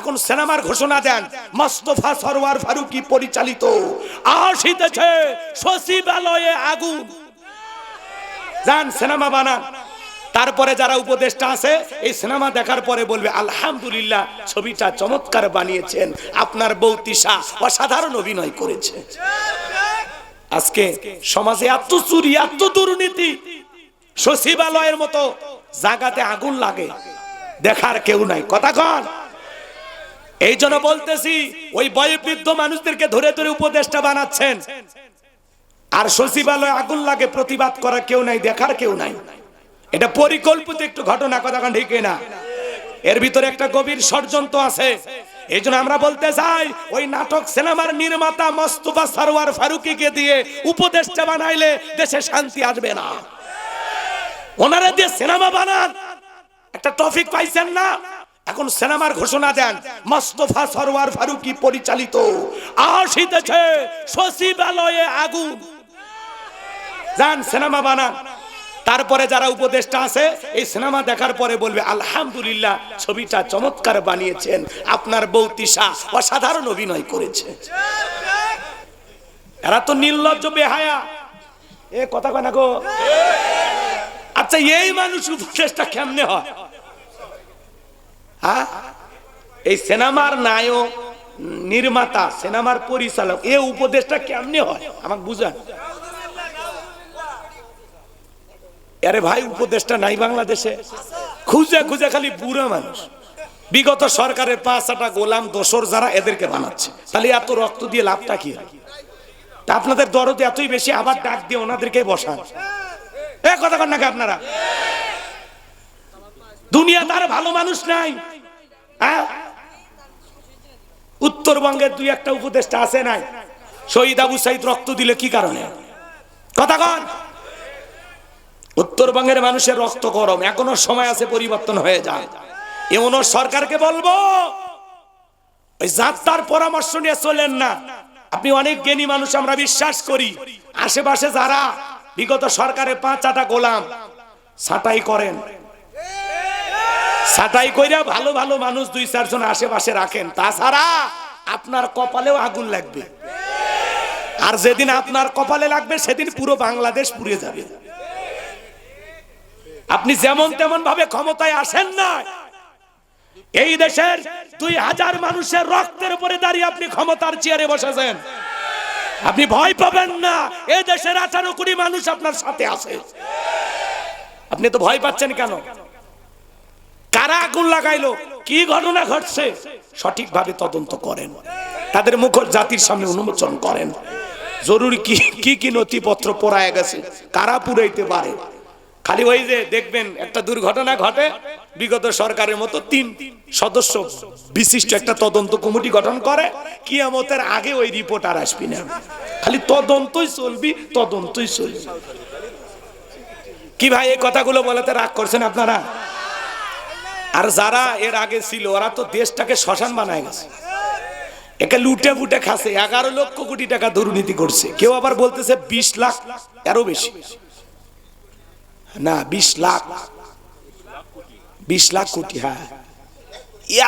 এখন সিনেমার ঘোষণা দেন মোস্তফা সরওয়ার ফারুকী পরিচালিত আসিতেছে সচিবালয়ে আগুন, যান সিনেমা বানান। তারপরে যারা উপদেষ্টা আছে এই সিনেমা দেখার পরে বলবে আলহামদুলিল্লাহ ছবিটা চমৎকার বানিয়েছেন, আপনার বউ তিশা অসাধারণ অভিনয় করেছে। আজকে সমাজে এত চুরি এত দুর্নীতি, সচিবালয়ের মতো জায়গাতে আগুন লাগে, দেখার কেউ নাই। কথা কন। এই জন্য বলতেছি ওই বয়োবৃদ্ধ মানুষদেরকে ধরে ধরে উপদেষ্টা বানাচ্ছেন, আর সচিবালয়ে আগুন লাগে, প্রতিবাদ করার কেউ নাই, দেখার কেউ নাই। এটা পরিকল্পিত একটু ঘটনা। কথা কন ঠিক না? এর ভিতরে একটা গভীর ষড়যন্ত্র আছে। এই জন্য আমরা বলতে চাই ওই নাটক সিনেমার নির্মাতা মোস্তফা সরওয়ার ফারুকীকে দিয়ে উপদেষ্টা বানাইলে দেশে শান্তি আসবে না। ওনারা দিয়ে সিনেমা বানান, একটা টপিক পাইছেন না? এখন সিনেমার ঘোষণা দেন মোস্তফা সরওয়ার ফারুকী পরিচালিত আসিতেছে সচিবালয়ে আগুন, যান সিনেমা বানান। তারপরে যারা উপদেষ্টা আছে এই সিনেমা দেখার পরে বলবে আলহামদুলিল্লাহ ছবিটা চমৎকার বানিয়েছেন, আপনার বউ তিশা অসাধারণ অভিনয় করেছে। এরা তো নির্লজ্জ বেহায়া। এ কথা কয় না গো? আচ্ছা এই মানুষ উপদেষ্টা কেমনে হয়? হ্যাঁ, এই সিনেমার নায়ক নির্মাতা সিনেমার পরিচালক এ উপদেষ্টা কেমনে হয় আমাকে বুঝান। আরে ভাই উপদেষ্টা নাই বাংলাদেশে, খুঁজে খুঁজে খালি বুড়া মানুষ। বিগত সরকারের 5-6টা গোলাম দোসর যারা এদেরকে বানাচ্ছে, তাহলে এত রক্ত দিয়ে লাভটা কি? তা আপনাদের দরদ এতই বেশি, আবার ডাক দিয়ে ওনাদেরকে বসান। এ কথা কন নাকি আপনারা? দুনিয়া তার ভালো মানুষ নাই। হ্যাঁ, উত্তরবঙ্গের 2-1টা উপদেষ্টা আছে নাই? শহীদ আবু সাইদ রক্ত দিলে কি কারণে? কথা কন। উত্তরবঙ্গের মানুষের রক্ত গরম, এখনো সময় আছে, পরিবর্তন হয়ে যায়। এমন সরকারকে বলবো ওই যাত্রার পরামর্শ নিয়ে চলেন না। আপনি অনেক জ্ঞানী মানুষ, আমরা বিশ্বাস করি। আশেপাশে যারা বিগত সরকারের 5-6টা গোলাম ছাঁটাই করেন, ছাঁটাই কইরা ভালো ভালো মানুষ 2-4 জন আশেপাশে রাখেন, তাছাড়া আপনার কপালেও আগুন লাগবে। আর যেদিন আপনার কপালে লাগবে সেদিন পুরো বাংলাদেশ পুড়ে যাবে। আপনি যেমন তেমন ভাবে ক্ষমতায় আসেন না। এই দেশের 2000 মানুষের রক্তের উপরে দাঁড়িয়ে আপনি ক্ষমতার চেয়ারে বসেছেন। আপনি ভয় পাবেন না, এই দেশের 18 কোটি মানুষ আপনার সাথে আছে। আপনি তো ভয় পাচ্ছেন কেন? কারা আগুন লাগাইলো, কি ঘটনা ঘটছে সঠিকভাবে তদন্ত করেন, তাদের মুখর জাতির সামনে উন্মোচন করেন। জরুরি কি কি নথিপত্র পোড়ায় গেছে, কারা পুরাইতে পারে। খালি ওই যে দেখবেন একটা দুর্ঘটনা ঘটে, বিগত সরকারের মতো 3 সদস্য বিশিষ্ট একটা তদন্ত কমিটি গঠন করে, কিয়ামতের আগে ওই রিপোর্ট আর আসবি না। খালি তদন্তই চলবি, তদন্তই চলবি। কি ভাই এই কথাগুলো বলাতে রাগ করছেন আপনারা? আর যারা এর আগে ছিল ওরা তো দেশটাকে শ্মশান বানায় গেছে। একে লুটে ফুটে খাচ্ছে, 11 লক্ষ কোটি টাকা দুর্নীতি করছে। কেউ আবার বলতেছে 20 লাখ, আরো বেশি না, 20 লাখ কোটি। হ্যাঁ,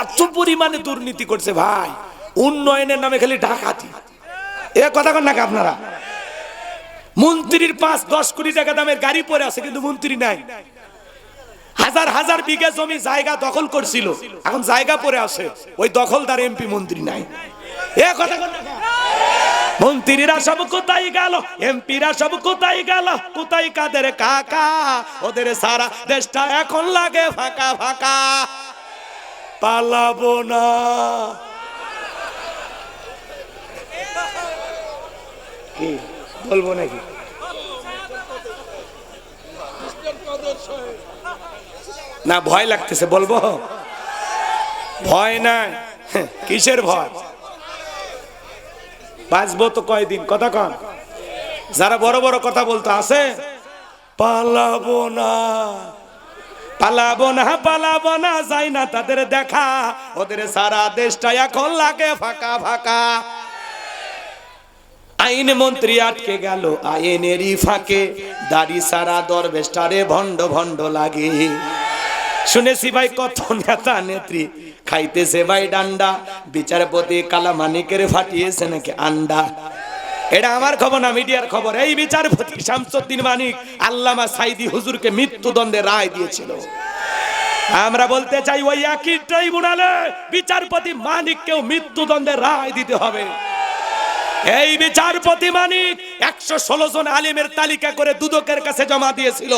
এত পরিমাণে দুর্নীতি করছে ভাই, উন্নয়নের নামে খালি ডাকাতি। এ কথা কন নাকি আপনারা? মন্ত্রীর 5-10 কোটি টাকা দামের গাড়ি পরে আছে, কিন্তু মন্ত্রী নাই। হাজার হাজার বিঘা জমি জায়গা দখল করছিল, এখন জায়গা পরে আছে, ওই দখলদার এমপি মন্ত্রী নাই। এ কথা কন নাকি? মন্ত্রীরা সব কোথায় গেল, এমপিরা সব কোথায় গেল, কোথায় কাদের কাকা, ওদের সারা দেশটা এখন লাগে ফাঁকা ফাঁকা। পালাবো না, কি বলবো নাকি? না ভয় লাগতেছে, বলবো? ভয় নাই, কিসের ভয়? বাঁচবো তো কয়দিন, কথা কন। যারা বড় বড় কথা বলতো আছে, পালাবো না, পালাবো না, পালাবো না, যাই না তাদের দেখা, ওদের সারা দেশটা এখন লাগে ফাঁকা ফাঁকা। আইন মন্ত্রী আটকে গেল আইনেরই ফাঁকে, দাড়ি সারা দরবেশটারে ভণ্ড ভণ্ড লাগে। শুনেছি ভাই কত নেতা নেত্রী খাইতেছে ভাই ডান্ডা, বিচারপতি কালামানিকের ফাটিয়েছে নাকি আন্ডা। এটা আমার খবর না, মিডিয়ার খবর। এই বিচারপতি শামসুদ্দিন মানিক আল্লামা সাইদি হুজুরকে মৃত্যুদণ্ডে রায় দিয়েছিল। আমরা বলতে চাই ওই একই ট্রাইব্যুনালে বিচারপতি মানিককেও মৃত্যুদণ্ডে রায় দিতে হবে। এই বিচারপতি মানিক 116 জন আলিমের তালিকা করে দুদকের কাছে জমা দিয়েছিল।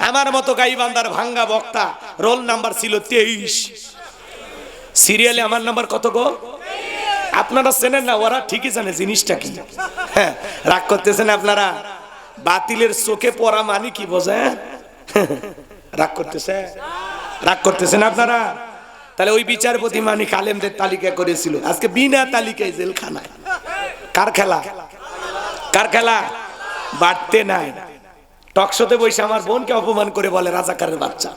আমার মতো গাইবান্ধার ভাঙ্গা বক্তা, রোল নাম্বার ছিল 23, সিরিয়ালে আমার নাম্বার কত গো? আপনারা চেনেন না, ওরা ঠিকই জানে জিনিসটা কি। হ্যাঁ, রাগ করতেছেন আপনারা? বাতিলের চোখে পড়া মানে কি বোঝে? রাগ করতেছে, রাগ করতেছেন আপনারা? তাহলে ওই বিচারপতি মানিক আলেমদের তালিকা করেছিল, আজকে বিনা তালিকায় জেলখানায়। কার খেলা? কার খেলা? বাড়তে নাই। টকশোতে বসে আমার বোনকে অপমান করে বলে রাজাকারের বাচ্চা,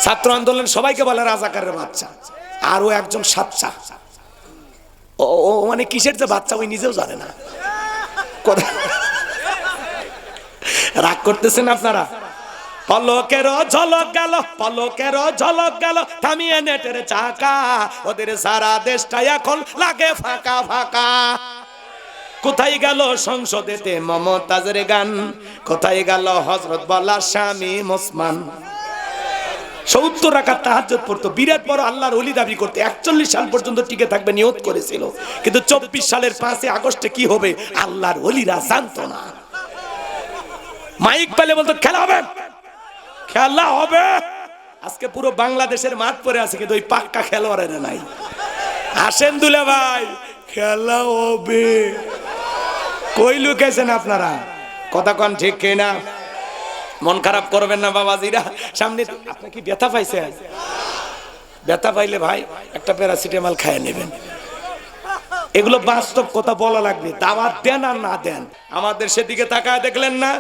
ছাত্র আন্দোলন সবাইকে বলে রাজাকারের বাচ্চা। আরো একজন সাচ্চা, ও মানে কিসের যে বাচ্চা ওই নিজেও জানে না। রাগ করতেছেন আপনারা? পলকের ঝলক গেল, পলকের ঝলক গেল, থামিয়ে নেটের চাকা, ওদের সারা দেশটা এখন লাগে ফাঁকা ফাঁকা। কোথায় গেল সংসদেতে মমতাজের গান, কোথায় গেল হযরত বলা স্বামী ওসমান। 70 রাকাত তাহাজ্জুদ পড়তো, বিরাট বড় আল্লাহর ওলি দাবি করতে, 41 সাল পর্যন্ত টিকে থাকবে নিয়ত করেছিল। কিন্তু 24 সালের 5 আগস্টে কি হবে আল্লাহর ওলিরা জানতো না। মাইক পেলে বলতো খেলা হবে, খেলা হবে। আজকে পুরো বাংলাদেশের মাঠ পরে আছে, কিন্তু ওই পাক্কা খেলোয়াড়েরা নাই। আসেন দুলা ভাই, খেলা হবে। কই লুকেছেন আপনারা? কথা কন ঠিক কিনা? মন খারাপ করবেন না বাবাজিরা। সামনে আপনি কি ব্যথা পাইছেন? ব্যথা পাইলে ভাই একটা প্যারাসিটামল খেয়ে নেবেন। এগুলো বাস্তব কথা বলা লাগবে, দাওয়াত দেন আর না দেন। আমাদের সেদিকে তাকায় দেখলেন না?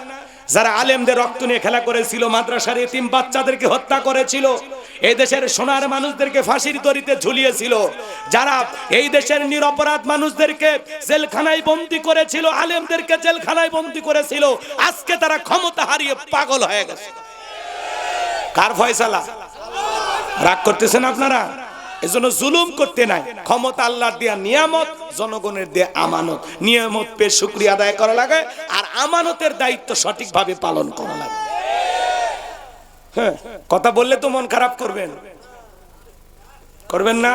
যারা আলেমদের রক্ত নিয়ে খেলা করেছিল, মাদ্রাসার এতিম বাচ্চাদেরকে হত্যা করেছিল, এই দেশের সোনার মানুষদেরকে ফাঁসির দড়িতে ঝুলিয়েছিল, যারা এই দেশের নিরপরাধ মানুষদেরকে জেলখানায় বন্দী করেছিল, আলেমদেরকে জেলখানায় বন্দী করেছিল, আজকে তারা ক্ষমতা হারিয়ে পাগল হয়ে গেছে। কার ফয়সালা? রাগ করতেছেন আপনারা? এজন্য জুলুম করতে নাই। ক্ষমতা আল্লাহর দেয়া নিয়ামত, জনগণের দেয়া আমানত। নিয়ামত পেয়ে শুকরিয়া আদায় করা লাগে, আর আমানতের দায়িত্ব সঠিকভাবে পালন করা লাগে। হ্যাঁ, কথা বললে তো মন খারাপ করবেন, করবেন না?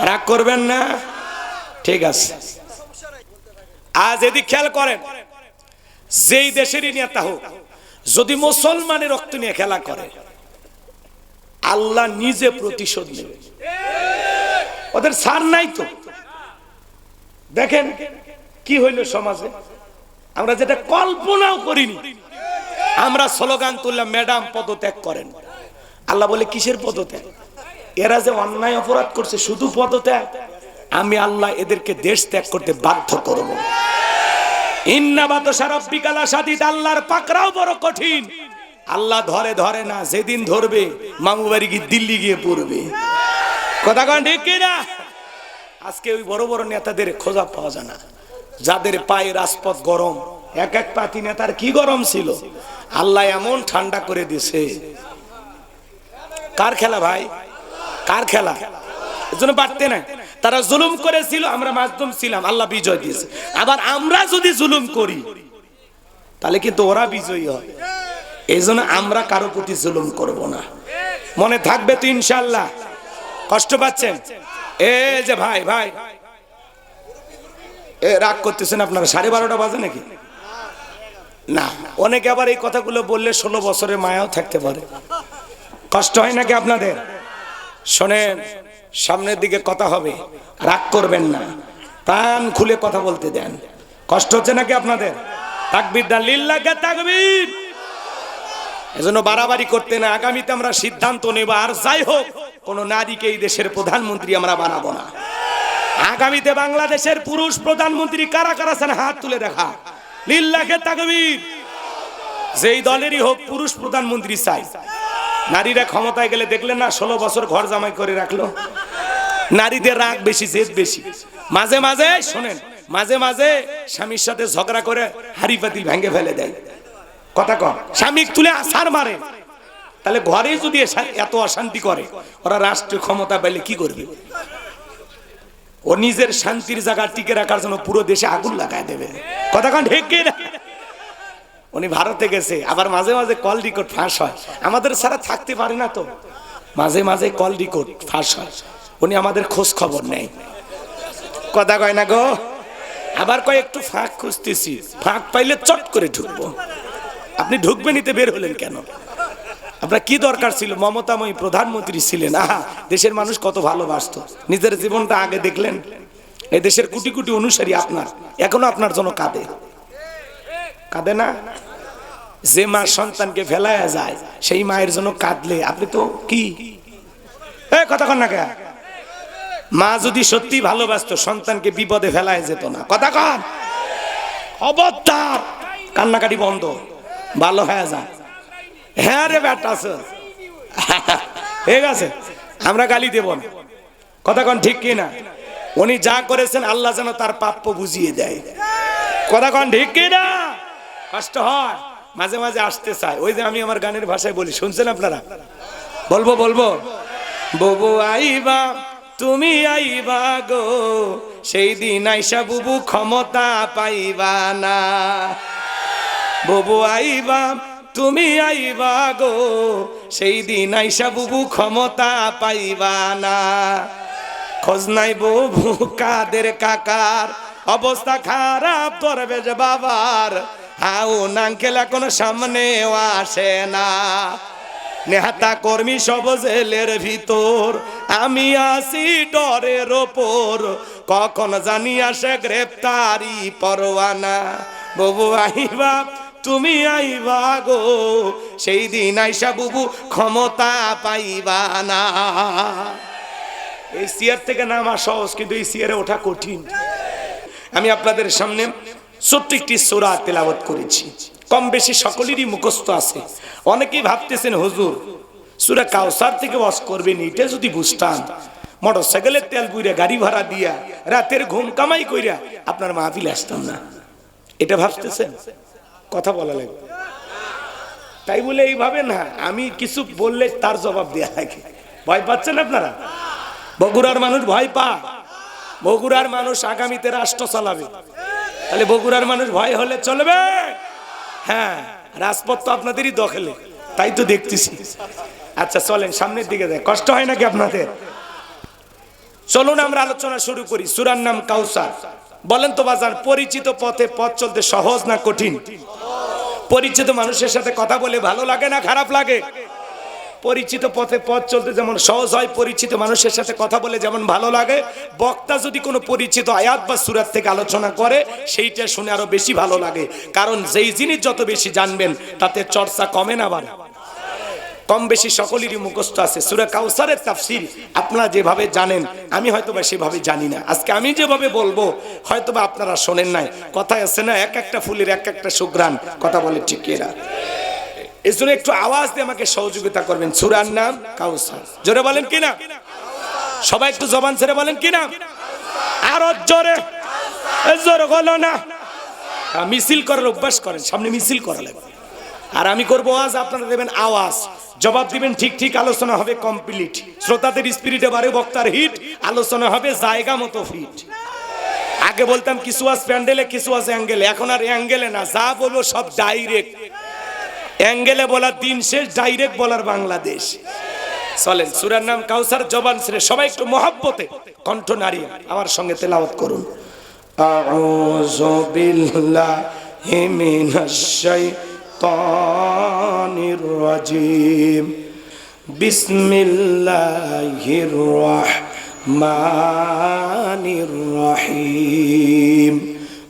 রাগ করবেন না? ঠিক আছে। আজ এদিক খেয়াল করেন, যেই দেশেরই নেতা হোক, যদি মুসলমানের রক্ত নিয়ে খেলা করে, আল্লাহ নিজে প্রতিশোধ নেবে। ওদের ছাড় নাই তো। দেখেন কি হইল সমাজে, আমরা যেটা কল্পনাও করিনি। আমরা স্লোগান তুললাম, ম্যাডাম পদত্যাগ করেন। আল্লাহ বলে কিসের পদত্যাগ? এরা যে অন্যায় অপরাধ করছে, শুধু পদত্যাগ? আমি আল্লাহ এদেরকে দেশ ত্যাগ করতে বাধ্য করব। ইন্না বাতশা রাব্বিকা লাশাদীদ, আল্লাহর পাকড়াও বড় কঠিন। আল্লাহ ধরে ধরে না, যেদিন ধরবে মামু বাড়ি গিয়ে দিল্লি গিয়ে পড়বে। কথা কন ঠিক কিনা? আজকে ওই বড় বড় নেতাদের খোঁজা পাওয়া যায় না, যাদের পায়ে রাজপথ গরম। এক এক পাতি নেতার কি গরম ছিল, আল্লাহ এমন ঠান্ডা করে দিছে। কার খেলা ভাই? কার খেলা? এজন্য পারতে না। তারা জুলুম করেছিল, আমরা মাজলুম ছিলাম, আল্লাহ বিজয় দিয়েছে। আবার আমরা যদি জুলুম করি, তাহলে কিন্তু ওরা বিজয়ী হয়। এই জন্য আমরা কারো প্রতি জুলুম করব না। মনে থাকবে তো ইনশাআল্লাহ? কষ্ট পাচ্ছেন? এই যে ভাই ভাই রাগ করতেছেন আপনারা? 12:30 বাজে নাকি? না, অনেকে আবার এই কথাগুলো বললে 16 বছরের মায়াও থাকতে পারে। কষ্ট হয় নাকি আপনাদের? শোনেন, সামনের দিকে কথা হবে, রাগ করবেন না, প্রাণ খুলে কথা বলতে দেন। কষ্ট হচ্ছে নাকি আপনাদের? তাকবীর দেন, লিল্লাহি তাকবীর। এজন্য বাড়াবাড়ি করতে না। আগামীতে আমরা সিদ্ধান্ত নেব, আর যাই হোক, কোন নারীকে এই দেশের প্রধানমন্ত্রী আমরা বানাবো না। আগামীতে বাংলাদেশের পুরুষ প্রধানমন্ত্রী কারা কারা আছেন হাত তুলে দেখা। লিল্লাহি তাকবীর। যেই দলেরই হোক পুরুষ প্রধানমন্ত্রী চাই। নারীরা ক্ষমতায় গেলে দেখলেন না 16 বছর ঘর জামাই করে রাখলো। নারীদের রাগ বেশি, জেদ বেশি। মাঝে মাঝে শোনেন, মাঝে মাঝে স্বামীর সাথে ঝগড়া করে হাড়ি পাতিল ভেঙে ফেলে দেয়। কথা কম, স্বামী তুলে আছাড় মারে। তাহলে ঘরে যদি এত অশান্তি করে, ওরা রাষ্ট্রীয় ক্ষমতা পেলে কি করবে? ও নিজের শান্তির জায়গা টিকে রাখার জন্য পুরো দেশে আগুন লাগায় দেবে। কথা কান ঠিক কি না? উনি ভারতে গেছে, আবার মাঝে মাঝে কল রেকর্ড ফাঁস হয়। আমাদের ছাড়া থাকতে পারে না তো, মাঝে মাঝে কল রেকর্ড ফাঁস হয়। উনি আমাদের খোঁজ খবর নেই, কথা কয় না গো। আবার কয় একটু ফাঁক খুঁজতেছি, ফাঁক পাইলে চট করে ঢুকবো। আপনি ঢুকবেন নিতে বের হলেন কেন? আপনার কি দরকার ছিল? মমতাময়ী প্রধানমন্ত্রী ছিলেন, আহা দেশের মানুষ কত ভালোবাসতো। নিজের জীবনটা আগে দেখলেন? এই দেশের কোটি কোটি অনুসারী আপনার, এখনো আপনার জন্য কাঁদে, কাঁদে না? যে মা সন্তানকে ফেলায়া যায়, সেই মায়ের জন্য কাঁদলে আপনি তো কি কথা কন না কে? মা যদি সত্যি ভালোবাসতো সন্তানকে বিপদে ফেলায় যেত না, কথা কন। খবরদার, কান্নাকাটি বন্ধ, ভালো হয়ে যায়। হ্যাঁ রে বেটা, ঠিক আছে, আমরা গালি দেব না, কথা কন ঠিক কি না? উনি যা করেছেন আল্লাহ যেন তার প্রাপ্য বুঝিয়ে দেয়, কথা কন ঠিক কি না? কষ্ট হয়, মাঝে মাঝে আসতে চায়। ওই যে আমি আমার গানের ভাষায় বলি, শুনছেন আপনারা? বলবো বলবো, বুবু আইবা তুমি আইবা গো, সেই দিন আইসা বুবু ক্ষমতা পাইবা না। বুবু আইবা তুমি আইবা গো, সেই দিন আইসা বুবু ক্ষমতা পাইবা না। খোঁজ নাই বুবু কাদের কাকার, অবস্থা খারাপ দরবেশ বাবার, হাউ নাঙ্কেল এখন সামনেও আসে না। নেহাতা কর্মী সব জেলের ভিতর, আমি আসি ডরের ওপর, কখন জানি আসে গ্রেপ্তারি পরোয়ানা। বুবু আইবা তুমি আইবা গো, সেই দিন আইসা বুবু ক্ষমতা পাইবা না। এই চেয়ার থেকে নামা সহজ, কিন্তু এই চেয়ারে ওঠা কঠিন। আমি আপনাদের সামনে ছোট্ট একটি সূরা তেলাওয়াত করেছি, কম বেশি সকলেরই মুখস্থ আছে। অনেকেই ভাবতেছেন হুজুর সূরা কাউসার থেকে ওয়াজ করবেন, এটা যদি বুঝতাম মোটরসাইকেলের তেল পুইরা গাড়ি ভাড়া দিয়া রাতের ঘুম কামাই কইরা আপনার মাহফিলে আসতাম না, এটা ভাবতেছেন? কথা বলা লাগবে, তাই বলে এইভাবে না, আমি কিছু বললে তার জবাব দেয়া লাগে। ভয় পাচ্ছেন আপনারা? বগুড়ার মানুষ ভয় পা, বগুড়ার মানুষ আগামীতে রাষ্ট্র চালাবে, তাহলে বগুড়ার মানুষ ভয় হলে চলবে? হ্যাঁ, রাজপথ তো আপনাদেরই দখলে, তাই তো দেখতেছি। আচ্ছা চলেন সামনের দিকে যাই, কষ্ট হয় নাকি আপনাদের? চলুন আমরা আলোচনা শুরু করি। সূরার নাম কাউসার। বলেন তো বাজার, পরিচিত পথে পথ চলতে সহজ না কঠিন? পরিচিত মানুষের সাথে কথা বলে ভালো লাগে না খারাপ লাগে? পরিচিত পথে পথ চলতে যেমন সহজ হয়, পরিচিত মানুষের সাথে কথা বলে যেমন ভালো লাগে। বক্তা যদি কোনো পরিচিত আয়াত বা সূরা থেকে আলোচনা করে, সেইটা শুনে আরো বেশি ভালো লাগে, কারণ যেই জিনিস যত বেশি জানবেন তাতে চর্চা কমে না বাড়ে। কম বেশি সকলেরই মুখস্থ আছে। সূরা কাউসারের তাফসীর আপনারা যেভাবে জানেন, আমি হয়তোবা সেভাবে জানি না। আজকে আমি যেভাবে বলবো হয়তোবা আপনারা শোনেন নাই। কথায় আছে না, এক একটা ফুলের এক একটা সুঘ্রাণ, কথা বলে ঠিক এরা। এই জন্য একটু আওয়াজ দিয়ে আমাকে সহযোগিতা করবেন। সূরার নাম কাউসার, জোরে বলেন কিনা? সবাই একটু জবান ছেড়ে বলেন কিনা? আরো জোরে, জোরে বলো না। মিছিল করার অভ্যাস করেন, সামনে মিছিল করা লাগবে। আর আমি করবো আওয়াজ, আপনারা দেবেন আওয়াজ, জবাব দিবেন ঠিক ঠিক। আলোচনা হবে কমপ্লিট, শ্রোতাদের স্পিরিটে বাড়ে, বক্তার হিট, আলোচনা হবে জায়গা মতো ফিট। আগে বলতাম কিছু আজ প্যান্ডেলে, কিছু আজ অ্যাঙ্গেলে, এখন আর অ্যাঙ্গেলে না, যা বলবো সব ডাইরেক্ট। অ্যাঙ্গেলে বলার দিন শেষ, ডাইরেক্ট বলার বাংলাদেশ। চলেন সূরার নাম কাউসার, জবান ছেড়ে সবাই একটু মহব্বতে কণ্ঠ নাড়িয়ে আমার সঙ্গে তেলাওয়াত করুন। আউযু বিল্লাহি মিনাশ শাইতানির রাজিম, বিসমিল্লাহির রাহমানির রহিম।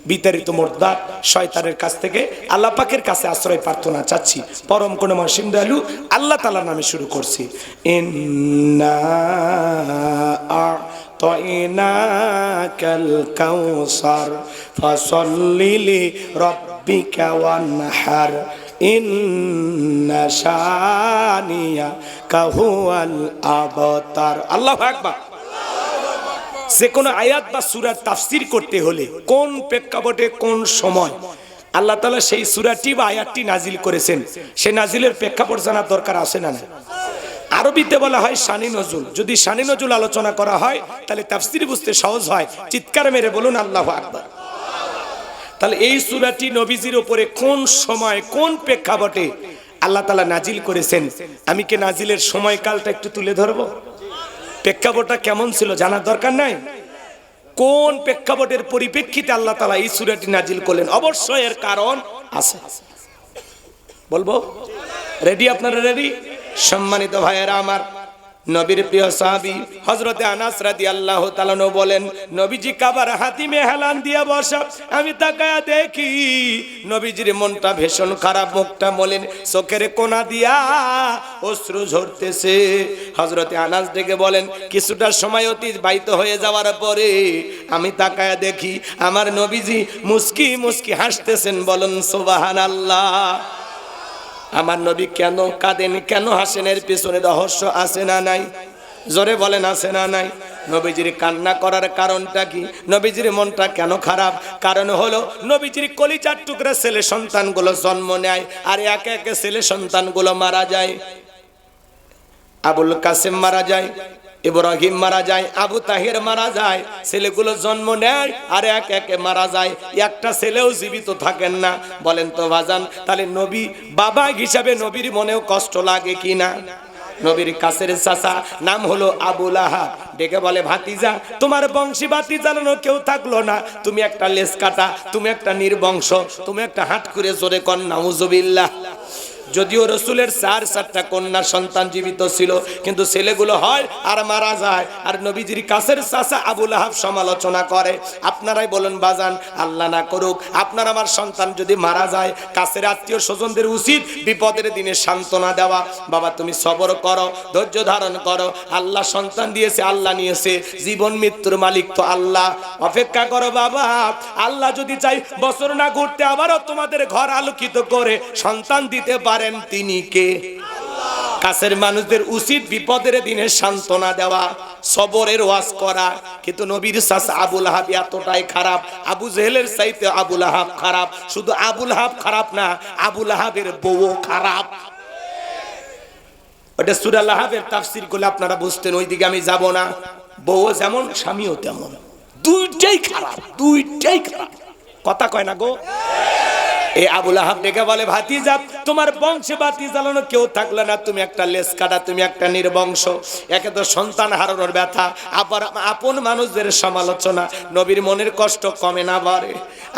বিতাড়িত মোর্দার শয়তানের কাছ থেকে আল্লাহ পাকের কাছে আশ্রয় প্রার্থনা চাচ্ছি। পরম করুণাময় অসীম দয়ালু আল্লাহ তাআলার নামে শুরু করছি। ইন্না আ'তাইনাকাল কাউসার ফাসাল্লি লিরাব্বিকা ওয়ানহার ইন্না শানিয়াকা হুয়াল আবতার। আল্লাহু আকবার। যে কোনো আয়াত বা সূরার তাফসীর করতে হলে কোন প্রেক্ষাপটে কোন সময় আল্লাহ তাআলা সেই সূরাটি বা আয়াতটি নাজিল করেছেন, সেই নাজিলের প্রেক্ষাপট জানার দরকার আছে না? আরবিতে বলা হয় শানি নজুল। যদি শানি নজুল আলোচনা করা হয় তাহলে তাফসীর বুঝতে সহজ হয়। চিৎকার মেরে বলুন আল্লাহু আকবার। তাহলে এই সূরাটি নবীজির উপরে কোন সময় কোন প্রেক্ষাপটে আল্লাহ তাআলা নাজিল করেছেন, আমি কি নাজিলের সময়কালটা একটু তুলে ধরবো? প্রেক্ষাপটটা কেমন ছিল জানার দরকার নাই? কোন প্রেক্ষাপটের পরিপ্রেক্ষিতে আল্লাহ তাআলা এই সূরাটি নাজিল করলেন? অবশ্যই এর কারণ আছে, বলবো। রেডি? আপনারা রেডি? সম্মানিত ভাইয়েরা আমার, নবীর প্রিয় সাহাবী হযরতে আনাস রাদিয়াল্লাহু তাআলা বলেন, নবীজি কাবার হাতিমে হেলান দিয়ে বসা, আমি তাকায়া দেখি নবীজির মনটা ভীষণ খারাপ, মুখটা মলিন, চোখের কোনা দিয়া অশ্রু ঝরতেছে। হযরতে আনাস ডেকে বলেন, কিছুটা সময় অতিবাহিত হয়ে যাওয়ার পরে আমি তাকায়া দেখি আমার নবীজি মুস্কি মুস্কি হাসতেছেন। বলেন সুবহানাল্লাহ। আমার নবী কেন কাঁদেন, কেন হাসেন, এর পিছনে রহস্য আছে না নাই? জোরে বলেন আছে না নাই? নবীজির কান্না করার কারণটা কি? নবীজির মনটা কেন খারাপ? কারণ হলো নবীজির কলিজার টুকরা ছেলে সন্তানগুলো জন্ম নেয় আর একে একে ছেলে সন্তানগুলো মারা যায়। আবুল কাসেম মারা যায়, ইব্রাহিম মারা যায়, আবু তাহের মারা যায়, ছেলেগুলো জন্ম নেয় আর এক একে মারা যায়, একটা ছেলেও জীবিত থাকেন না। বলেন তো ভাজান, তাহলে নবী বাবা হিসাবে নবীর মনেও কষ্ট লাগে কিনা? নবীর কাছের চাচা নাম হলো আবু লাহাব, ডেকে বলে, ভাতিজা তোমার বংশী বাতি জ্বালানো কেউ থাকলো না, তুমি একটা লেজ কাটা, তুমি একটা নির্বংশ, তুমি একটা হাত করে জোরে কর নাউজুবিল্লাহ। যদিও রসুলের 4-4টা কন্যা সন্তান জীবিত ছিল, কিন্তু ছেলেগুলো হয় আর মারা যায়। আর নবীজির কাছের চাচা আবু লাহাব সমালোচনা করে। আপনারাই বলুন বাজান, আল্লাহ না করুক আপনার আমার সন্তান যদি মারা যায়, কাছের আত্মীয় স্বজনদের উচিত বিপদের দিনে সান্ত্বনা দেওয়া। বাবা তুমি সবর করো, ধৈর্য ধারণ করো, আল্লাহ সন্তান দিয়েছে, আল্লাহ নিয়েছে, জীবন মৃত্যুর মালিক তো আল্লাহ। অপেক্ষা করো বাবা, আল্লাহ যদি চাই বছর না ঘুরতে আবারও তোমাদের ঘর আলোকিত করে সন্তান দিতে পারে। তিনি কে? কাছের মানুষদের উচিত বিপদের দিনে সান্ত্বনা দেওয়া, সবরের ওয়াজ করা। কিন্তু নবীর চাচা আবু লাহাব এতটাই খারাপ, আবু জেহেলের চাইতে আবু লাহাব খারাপ। শুধু আবু লাহাব খারাপ না, আবু লাহাবের বউ খারাপ। ওটা সূরা লাহাবের তাফসীর করলে আপনারা বুঝতেন, ওইদিকে আমি যাব না। বউ যেমন স্বামীও তেমন, দুইটাই খারাপ, দুইটাই খারাপ। কথা কয় না গো? এই আবু লাহাব ডেকে বলে, ভাতিজা তোমার বংশে বাতি জ্বালানো কেউ থাকলো না, তুমি একটা লেজ কাটা, তুমি একটা নির্বংশ। একে তো সন্তান হারানোর ব্যথা, আবার আপন মানুষদের সমালোচনা, নবীর মনের কষ্ট কমে না বাড়ে?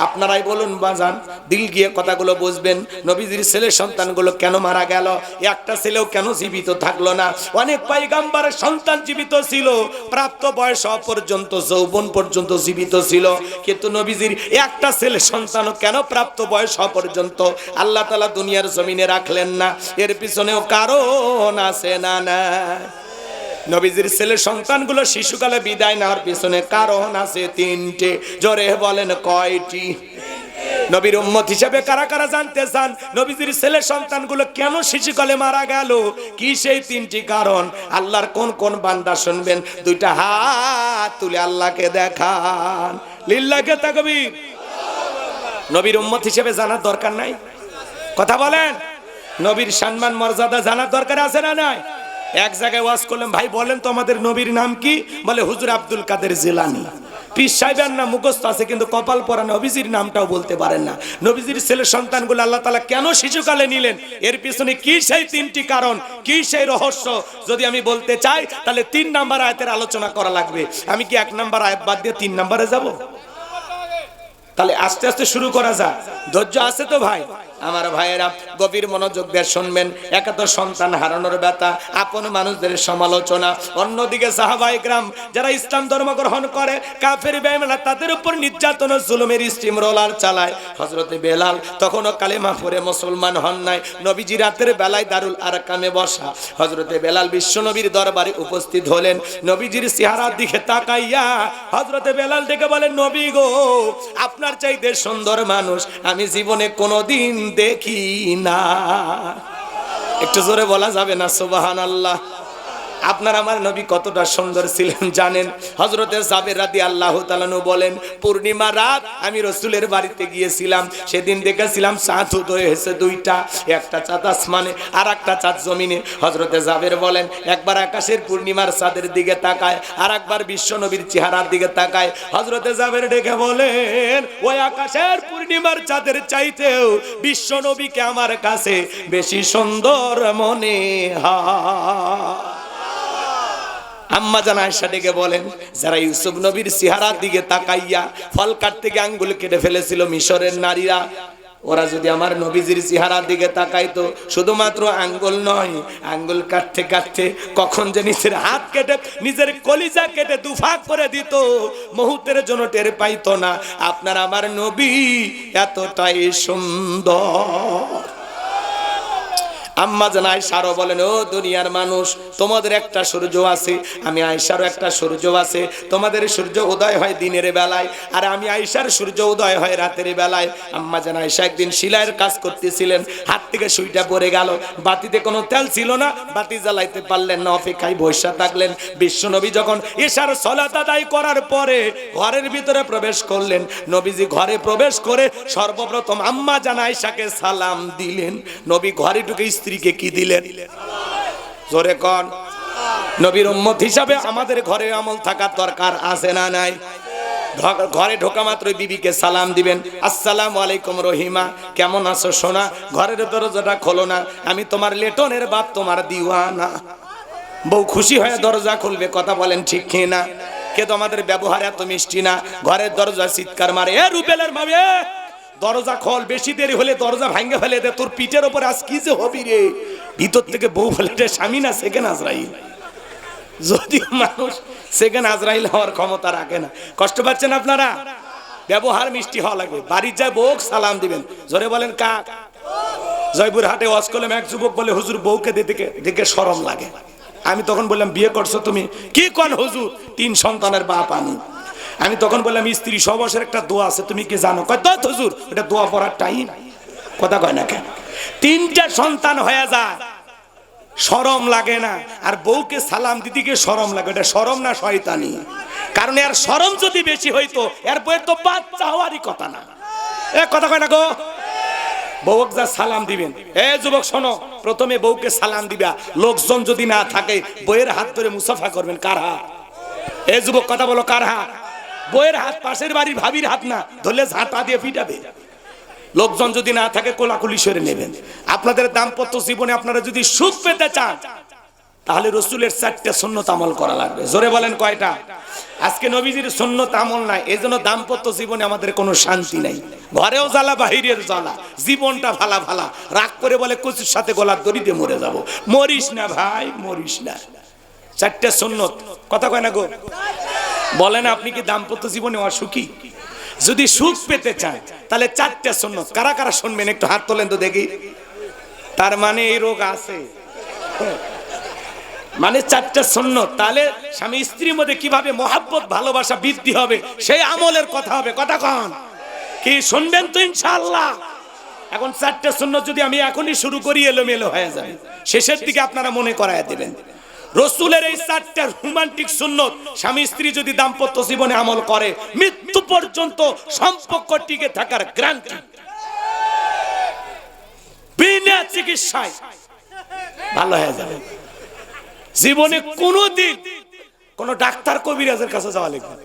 আপনারাই বলুন বাজান, দিল গিয়ে কথাগুলো বুঝবেন। নবীজির ছেলে সন্তানগুলো কেন মারা গেল? একটা ছেলেও কেন জীবিত থাকলো না? অনেক পয়গম্বরের সন্তান জীবিত ছিল, প্রাপ্ত বয়স পর্যন্ত, যৌবন পর্যন্ত জীবিত ছিল, কিন্তু নবীজির একটা ছেলে সন্তানও কেন প্রাপ্ত বয়স পর্যন্ত আল্লাহ তাআলা দুনিয়ার জমিনে রাখলেন না? এর পিছনেও কারণ আছে না না? নবীজির ছেলে সন্তানগুলো শিশুকালে বিদায় নেওয়ার পিছনে কারণ আছে 3টে। জোরে বলেন কয়টি? নবীর উম্মত হিসেবে কারা কারা জানতে চান নবীজির ছেলে সন্তানগুলো কেন শিশুকালে মারা গেল? কি সেই 3টি কারণ? আল্লাহর কোন কোন বান্দা শুনবেন? 2টা হাত তুলে আল্লাহকে দেখান, লিল্লাহি তাকবীর। নবীর উম্মত হিসেবে জানার দরকার নাই? কথা বলেন, নবীর সম্মান মর্যাদা জানার দরকার আছে না নাই? এক জায়গায় ওয়াজ করলাম, ভাই বলেন তো আমাদের নবীর নাম কি? বলে হুজুর আব্দুল কাদের জিলানী। পীর সাহেবের নাম মুখস্থ আছে, কিন্তু কপাল পরা নবীজির নামটাও বলতে পারেন না। নবীজির ছেলে সন্তানগুলো আল্লাহ তাআলা কেন শিশুকালে নিলেন? এর পিছনে কি সেই 3টি কারণ, কি সেই রহস্য? যদি আমি বলতে চাই তাহলে 3 নাম্বার আয়াতের আলোচনা করা লাগবে। আমি কি 1 নাম্বার আয়াত বাদ দিয়ে 3 নাম্বারে যাব? তাহলে আস্তে আস্তে শুরু করা যায়। ধৈর্য আছে তো ভাই? আমার ভাইয়েরা গভীর মনোযোগ দিয়ে শুনবেন। একে তো সন্তান হারানোর ব্যথা, আপন মানুষদের সমালোচনা, অন্যদিকে সাহাবায়ে কেরাম যারা ইসলাম ধর্ম গ্রহণ করে, কাফের বেঈমান তাদের উপর নির্যাতন ও জুলুমের স্টিম রোলার চালায়। হযরতে বেলাল তখনও কালেমা পড়ে মুসলমান হন নাই। নবীজি রাতের বেলায় দারুল আরকামে বসা, হযরতে বেলাল বিশ্বনবীর দরবারে উপস্থিত হলেন। নবীজির চেহারার দিকে তাকাইয়া হযরতে বেলাল ডেকে বলেন, নবী গো, আপনার চাইতে সুন্দর মানুষ আমি জীবনে কোনোদিন দেখি না। একটু জোরে বলা যাবে না সুবহানাল্লাহ? আপনার আমার নবী কতটা সুন্দর ছিলেন জানেন? হযরতে জাবের রাদিয়াল্লাহু তাআলা আনহু বলেন, পূর্ণিমা রাত আমি রাসূলের বাড়িতে গিয়েছিলাম, সেদিন দেখেছিলাম চাঁদ উদয় হয়েছে দুইটা, একটা চাঁদ আসমানে আর একটা চাঁদ জমিনে। হযরতে জাবের বলেন, একবার আকাশের পূর্ণিমার চাঁদের দিকে তাকায় আর একবার বিশ্ব নবীর চেহারার দিকে তাকায়। হযরতে জাবের ডেকে বলেন, ওই আকাশের পূর্ণিমার চাঁদের চাইতেও বিশ্ব নবীকে আমার কাছে বেশি সুন্দর মনে হয়। আম্মা জান আয়েশা ডেকে বলেন, যারা ইউসুফ নবীর চেহারার দিকে তাকাইয়া ফল কাটতে গিয়ে আঙ্গুল কেটে ফেলেছিল মিশরের নারীরা, ওরা যদি আমার নবীজির চেহারার দিকে তাকাইতো, শুধুমাত্র আঙ্গুল নয়, আঙ্গুল কাটতে কাটতে কখন যে নিজের হাত কেটে নিজের কলিজা কেটে দুফাক করে দিত, মুহূর্তের জন্য টের পাইতো না। আপনার আমার নবী এতটাই সুন্দর। আম্মা জান আয়েশারও বলেন, ও দুনিয়ার মানুষ, তোমাদের একটা সূর্য আছে, আমি আয়েশারও একটা সূর্য আছে। তোমাদের সূর্য উদয় হয় দিনের বেলায়, আর আমি আয়েশার সূর্য উদয় হয় রাতের বেলায়। আম্মা জান আয়েশা একদিন সেলাইয়ের কাজ করতেছিলেন, হাত থেকে সুইটা পড়ে গেল, বাতিতে কোনো তেল ছিল না, বাতি জ্বালাইতে পারলেন না, অপেক্ষায় বসে থাকলেন। বিশ্বনবী যখন এশার সালাত আদায় করার পরে ঘরের ভিতরে প্রবেশ করলেন, নবীজি ঘরে প্রবেশ করে সর্বপ্রথম আম্মা জান আয়েশাকে সালাম দিলেন। নবী ঘরে ঢুকে স্ত্রীকে কি দিলেন? জোরে কোন। নবীর উম্মত হিসাবে আমাদের ঘরে আমল থাকার দরকার আছে না নাই? ঘরে ঢোকা মাত্রই বিবিকে সালাম দিবেন, আসসালামু আলাইকুম রহিমা, কেমন আছো সোনা? ঘরের দরজাটা খোলো না, আমি তোমার লেটনের বাপ, তোমার দিওয়ানা। বউ খুশি হয়ে দরজা খুলবে, কথা বলেন ঠিক কি না? কিন্তু আমাদের ব্যবহার এত মিষ্টি না, ঘরের দরজা চিৎকার মারে, এ রুবেলের মামে দরজা খোল, বেশি দেরি হলে দরজা ভাঙে ফেলে দে, তোর পিঠের ওপর আজ কি যে হবি রে। ভিতর থেকে বউ বলে, স্বামী না সেকেন্ড আজরাইল। যদিও মানুষ সেকেন্ড আজরাইল হওয়ার ক্ষমতা রাখে না। কষ্ট পাচ্ছেন আপনারা? ব্যবহার মিষ্টি হওয়া লাগবে। বাড়ির যায় বউ সালাম দিবেন, জোরে বলেন কাক। জয়পুরহাটে ওয়াজ করলাম, এক যুবক বলে, হুজুর বউকে দেখে শরম লাগে। আমি তখন বললাম, বিয়ে করছো তুমি? কি কোন হুজুর? 3 সন্তানের বাপ আমি। আমি তখন বললাম, স্ত্রী সবশের একটা দোয়া আছে, তুমি কি জানো? কয় তো হুজুর, এটা দোয়া পড়ার টাইম। কথা কয় না কেন? 3টা সন্তান হয়ে যায়, শরম লাগে না? আর বউকে সালাম দিদিকে শরম লাগে, এটা শরম না শয়তানি? কারণ এর শরম যদি বেশি হইতো, এর বউয়ের তো বাচ্চা হওয়ারই কথা না। এ কথা কয় না গো? বউক যা সালাম দিবেন, এ যুবক শোনো, প্রথমে বউকে সালাম দিবা, লোকজন যদি না থাকে বউয়ের হাত ধরে মুসাফা করবেন। কার হাত? এ যুবক কথা বলো, কার হাত? বউয়ের হাত, পাশের বাড়ির ভাবির হাত না, ধরলে ঝাঁটা দিয়ে পিটাবে। লোকজন যদি না থাকে কোলাকুলি সরে নেবেন। আপনাদের দাম্পত্য জীবনে আপনারা যদি সুখ পেতে চান, তাহলে রাসূলের 4টা সুন্নাত আমল করা লাগবে। জোরে বলেন কয়টা? আজকে নবীজির সুন্নাত আমল নাই, এজন্য দাম্পত্য জীবনে আমাদের কোনো শান্তি নাই। ঘরেও জ্বালা, বাহিরের জ্বালা, জীবনটা ভালা ভালা। রাগ করে বলে, কচুর সাথে গলার দড়িতে মরে যাব। মরিস না ভাই, মরিস না। 4টা সুন্নাত, কথা কয় না গো? বলেন, আপনি কি দাম্পত্য জীবনে অসুখী? যদি সুখ পেতে চান তাহলে 4টা সুন্নাত। কারা কারা শুনবেন একটু হাত তোলেন তো দেখি। তার মানে এই রোগ আছে, মানে 4টা সুন্নাত। তাহলে স্বামী স্ত্রীর মধ্যে কিভাবে মহাব্বত, ভালোবাসা বৃদ্ধি হবে, সেই আমলের কথা হবে। কথা কন কি? শুনবেন তো ইনশাআল্লাহ? এখন 4টা সুন্নাত যদি আমি এখনই শুরু করি, এলোমেলো হয়ে যাবে। শেষের দিকে আপনারা মনে করায় দেবেন। রাসূলের এই 4টা রোমান্টিক সুন্নাত স্বামী স্ত্রী যদি দাম্পত্য জীবনে আমল করে, মৃত্যু পর্যন্ত সম্পর্ক টিকে থাকার গ্যারান্টি, বিনা চিকিৎসায় ভালো হয়ে যাবে। জীবনে কোনোদিন কোন ডাক্তার কবিরাজের কাছে যাওয়া লাগবে না।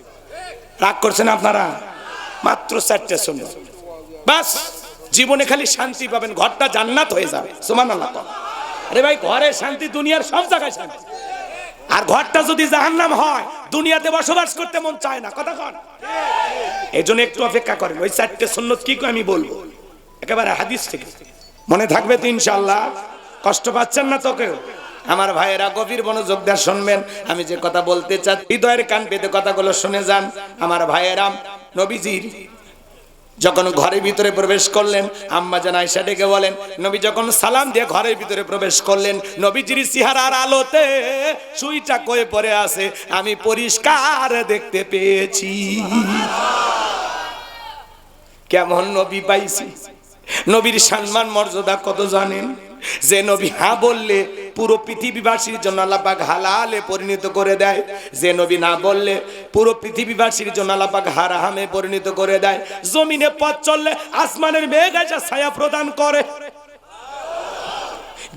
রাগ করছেন আপনারা? মাত্র 4টা সুন্নাত, বাস জীবনে খালি শান্তি পাবেন, ঘরটা জান্নাত হয়ে যাবে। সুবহানাল্লাহ। আরে ভাই, ঘরে শান্তি, দুনিয়ার সব জায়গায় শান্তি। আর ঘরটা যদি জাহান্নাম হয়, দুনিয়াতে বসবাস করতে মন চায় না। কথা কন? এইজন্য একটু অপেক্ষা করেন। ওই 4টা সুন্নাত কি আমি বলবো, একেবারে হাদিস থেকে মনে থাকবে তো ইনশাআল্লাহ? কষ্ট পাচ্ছেন না তো কেউ? আমার ভাইয়েরা গভীর মনোযোগ দিয়ে শুনবেন, আমি যে কথা বলতে চাই, হৃদয়ের কান পেতে কথাগুলো শুনে যান। আমার ভাইয়েরা, নবীজির যখন ঘরের ভিতরে প্রবেশ করলেন, আম্মা জান আয়েশা ডেকে বলেন, নবী যখন সালাম দিয়ে ঘরের ভিতরে প্রবেশ করলেন, নবীজির চেহারার আলোতে সুইটা কয়ে পড়ে আছে, আমি পরিষ্কার দেখতে পেয়েছি। কেমন নবী পাইছি! নবীর সম্মান মর্যাদা কত জানেন? যে নবী হ্যাঁ বললে পুরো পৃথিবীবাসীর জন্য আল্লাহ পাক হালালে পরিণত করে দেয়, যে নবী না বললে পুরো পৃথিবীবাসীর জন্য আল্লাহ পাক হারামে পরিণত করে দেয়। জমিনে পথ চললে আসমানের মেঘ এসে ছায়া প্রদান করে।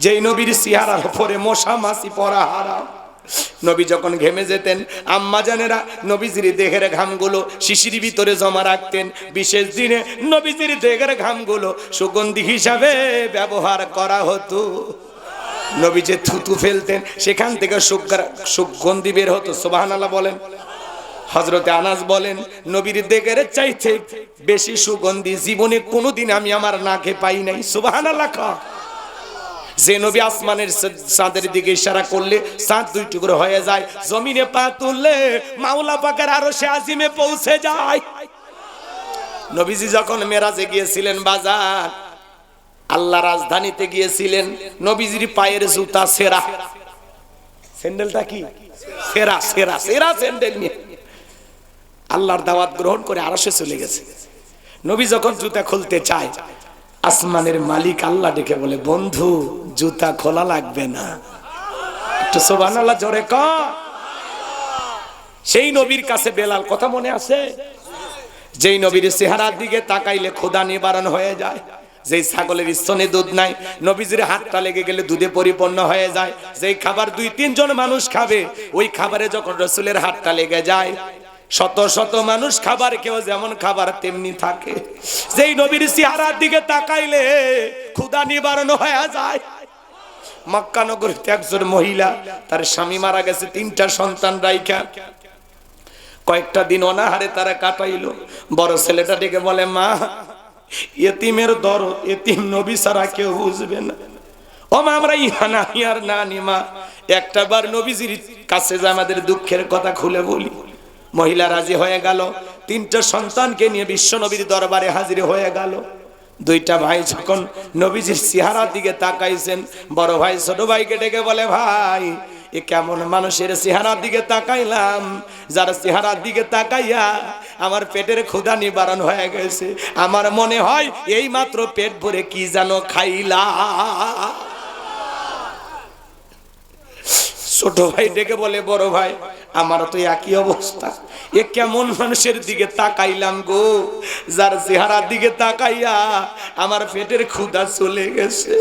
যেই নবীর চেহারার উপরে মশা মাছি পড়া হারাম। নবী যখন ঘেমে যেতেন আম্মা জানেরা নবীজির দেহের ঘামগুলো শিশির ভিতরে জমা রাখতেন। বিশেষ দিনে নবীজির দেহের ঘামগুলো সুগন্ধি হিসাবে ব্যবহার করা হতো। নবী যে থুতু ফেলতেন সেখান থেকে সুগন্ধি বের হতো। সুবহানাল্লাহ বলেন। হযরতে আনাস বলেন, নবীর দেহের চাইতে বেশি সুগন্ধি জীবনে কোনোদিন আমি আমার নাকে পাই নাই। সুবহানাল্লাহ। যে নবী আসমানের চাঁদের দিকে ইশারা করলে চাঁদ দুই টুকরো হয়ে যায়, জমিনে পা তুললে মাওলা পাকের আরশে আজিমে পৌঁছে যায়। নবীজি যখন মেরাজে গিয়েছিলেন বাজার, আল্লাহ রাজধানীতে গিয়েছিলেন, নবীজির পায়ের জুতা সেরা, স্যান্ডেলটা কি সেরা সেরা সেরা স্যান্ডেল নিয়ে আল্লাহর দাওয়াত গ্রহণ করে আরশে চলে গেছে। নবী যখন জুতা খুলতে চায়, আসমানের মালিক আল্লাহ ডেকে বলে, বন্ধু জুতা খোলা লাগবে না। একটু সুবহানাল্লাহ জোরে কর। সেই নবীর কাছে বেলাল, কথা মনে আছে? যেই নবীর চেহারার দিকে তাকাইলে ক্ষুধা নিবারণ হয়ে যায়। যেই ছাগলের স্তনে দুধ নাই, নবীজির হাতটা লেগে গেলে দুধে পরিপূর্ণ হয়ে যায়। যেই খাবার 2-3 জন মানুষ খাবে, ওই খাবারে যখন রাসূলের হাতটা লেগে যায়, শত শত মানুষ খাবার, কেউ যেমন খাবার তেমনি থাকে। যেই নবীর চেহারার দিকে তাকাইলে ক্ষুধা নিবারণ হয়ে যায়। মক্কা নগরীতে একজন মহিলা, তার স্বামী মারা গেছে, 3টা সন্তান রাইখা কয়েকটা দিন অনাহারে তারা কাটাইলো। বড় ছেলেটা ডেকে বলে, মা এতিমের দরদ এতিম নবী ছাড়া কেউ বুঝবে না। ও মা, আমরা ইহানা ইয়ার নানি মা, একটা বার নবীজির কাছে যে আমাদের দুঃখের কথা খুলে বলি। মহিলা রাজি হয়ে গেল, 3টা সন্তানকে নিয়ে বিশ্ব নবীর দরবারে হাজির হয়ে গেল। 2টা ভাই যখন নবীজির চেহারার দিকে তাকাইছেন, বড় ভাই ছোট ভাইকে ডেকে বলে, ভাই এ কেমন মানুষের চেহারার দিকে তাকাইলাম, যার চেহারার দিকে তাকাইয়া আমার পেটের ক্ষুধা নিবারণ হয়ে গেছে। আমার মনে হয় এই মাত্র পেট ভরে কি যেন খাইলা। ছোট ভাই ডেকে বলে, বড় ভাই আমার তো একই অবস্থা। এ কেমন মানুষের দিকে তাকাইলাম গো, যার চেহারার দিকে তাকাইয়া আমার পেটের ক্ষুধা চলে গেছে।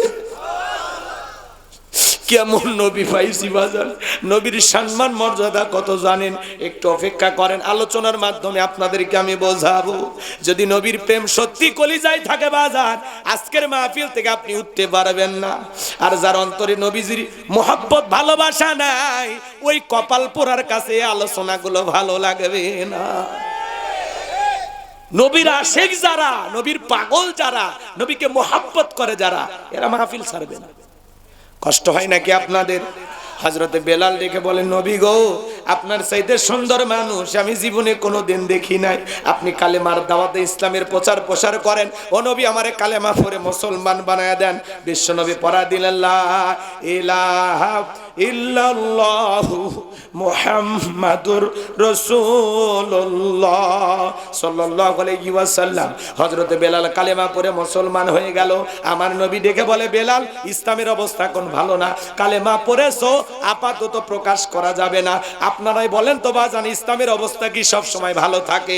কেমন নবী পাইছি বাজার। নবীর সম্মান মর্যাদা কত জানেন? একটু অপেক্ষা করেন, আলোচনার মাধ্যমে আপনাদেরকে আমি বোঝাবো। যদি নবীর প্রেম সত্যি কলিজায় থাকে বাজার, আজকের মাহফিল থেকে আপনি উঠতে পারবেন না। আর যার অন্তরে নবীজির মোহাব্বত ভালোবাসা নাই, ওই কপাল পোড়ার কাছে আলোচনাগুলো ভালো লাগবে না। নবীর আশিক যারা, নবীর পাগল যারা, নবীকে মোহাব্বত করে যারা, এরা মাহফিল ছাড়বে না। কষ্ট হয় নাকি আপনাদের? হযরতে বেলাল ডেকে বলেন, নবী গো, আপনার চাইতে সুন্দর মানুষ আমি জীবনে কোনোদিন দেখি নাই। আপনি কালেমার দাওয়াতে ইসলামের প্রচার প্রসার করেন। ও নবী, আমারে কালেমা পড়ে মুসলমান বানায়া দেন। বিশ্ব নবী পড়া দিলেন, লা ইলাহা ইল্লাল্লাহু মুহাম্মাদুর রাসূলুল্লাহ সাল্লাল্লাহু আলাইহি ওয়াসাল্লাম। হযরতে বেলাল কালেমা পড়ে মুসলমান হয়ে গেল। আমার নবী ডেকে বলে, বেলাল ইসলামের অবস্থা কোন ভালো না, কালেমা পড়েছো আপাতত প্রকাশ করা যাবে না। আপনারাই বলেন তো বাজান, ইসলামের অবস্থা কি সব সময় ভালো থাকে?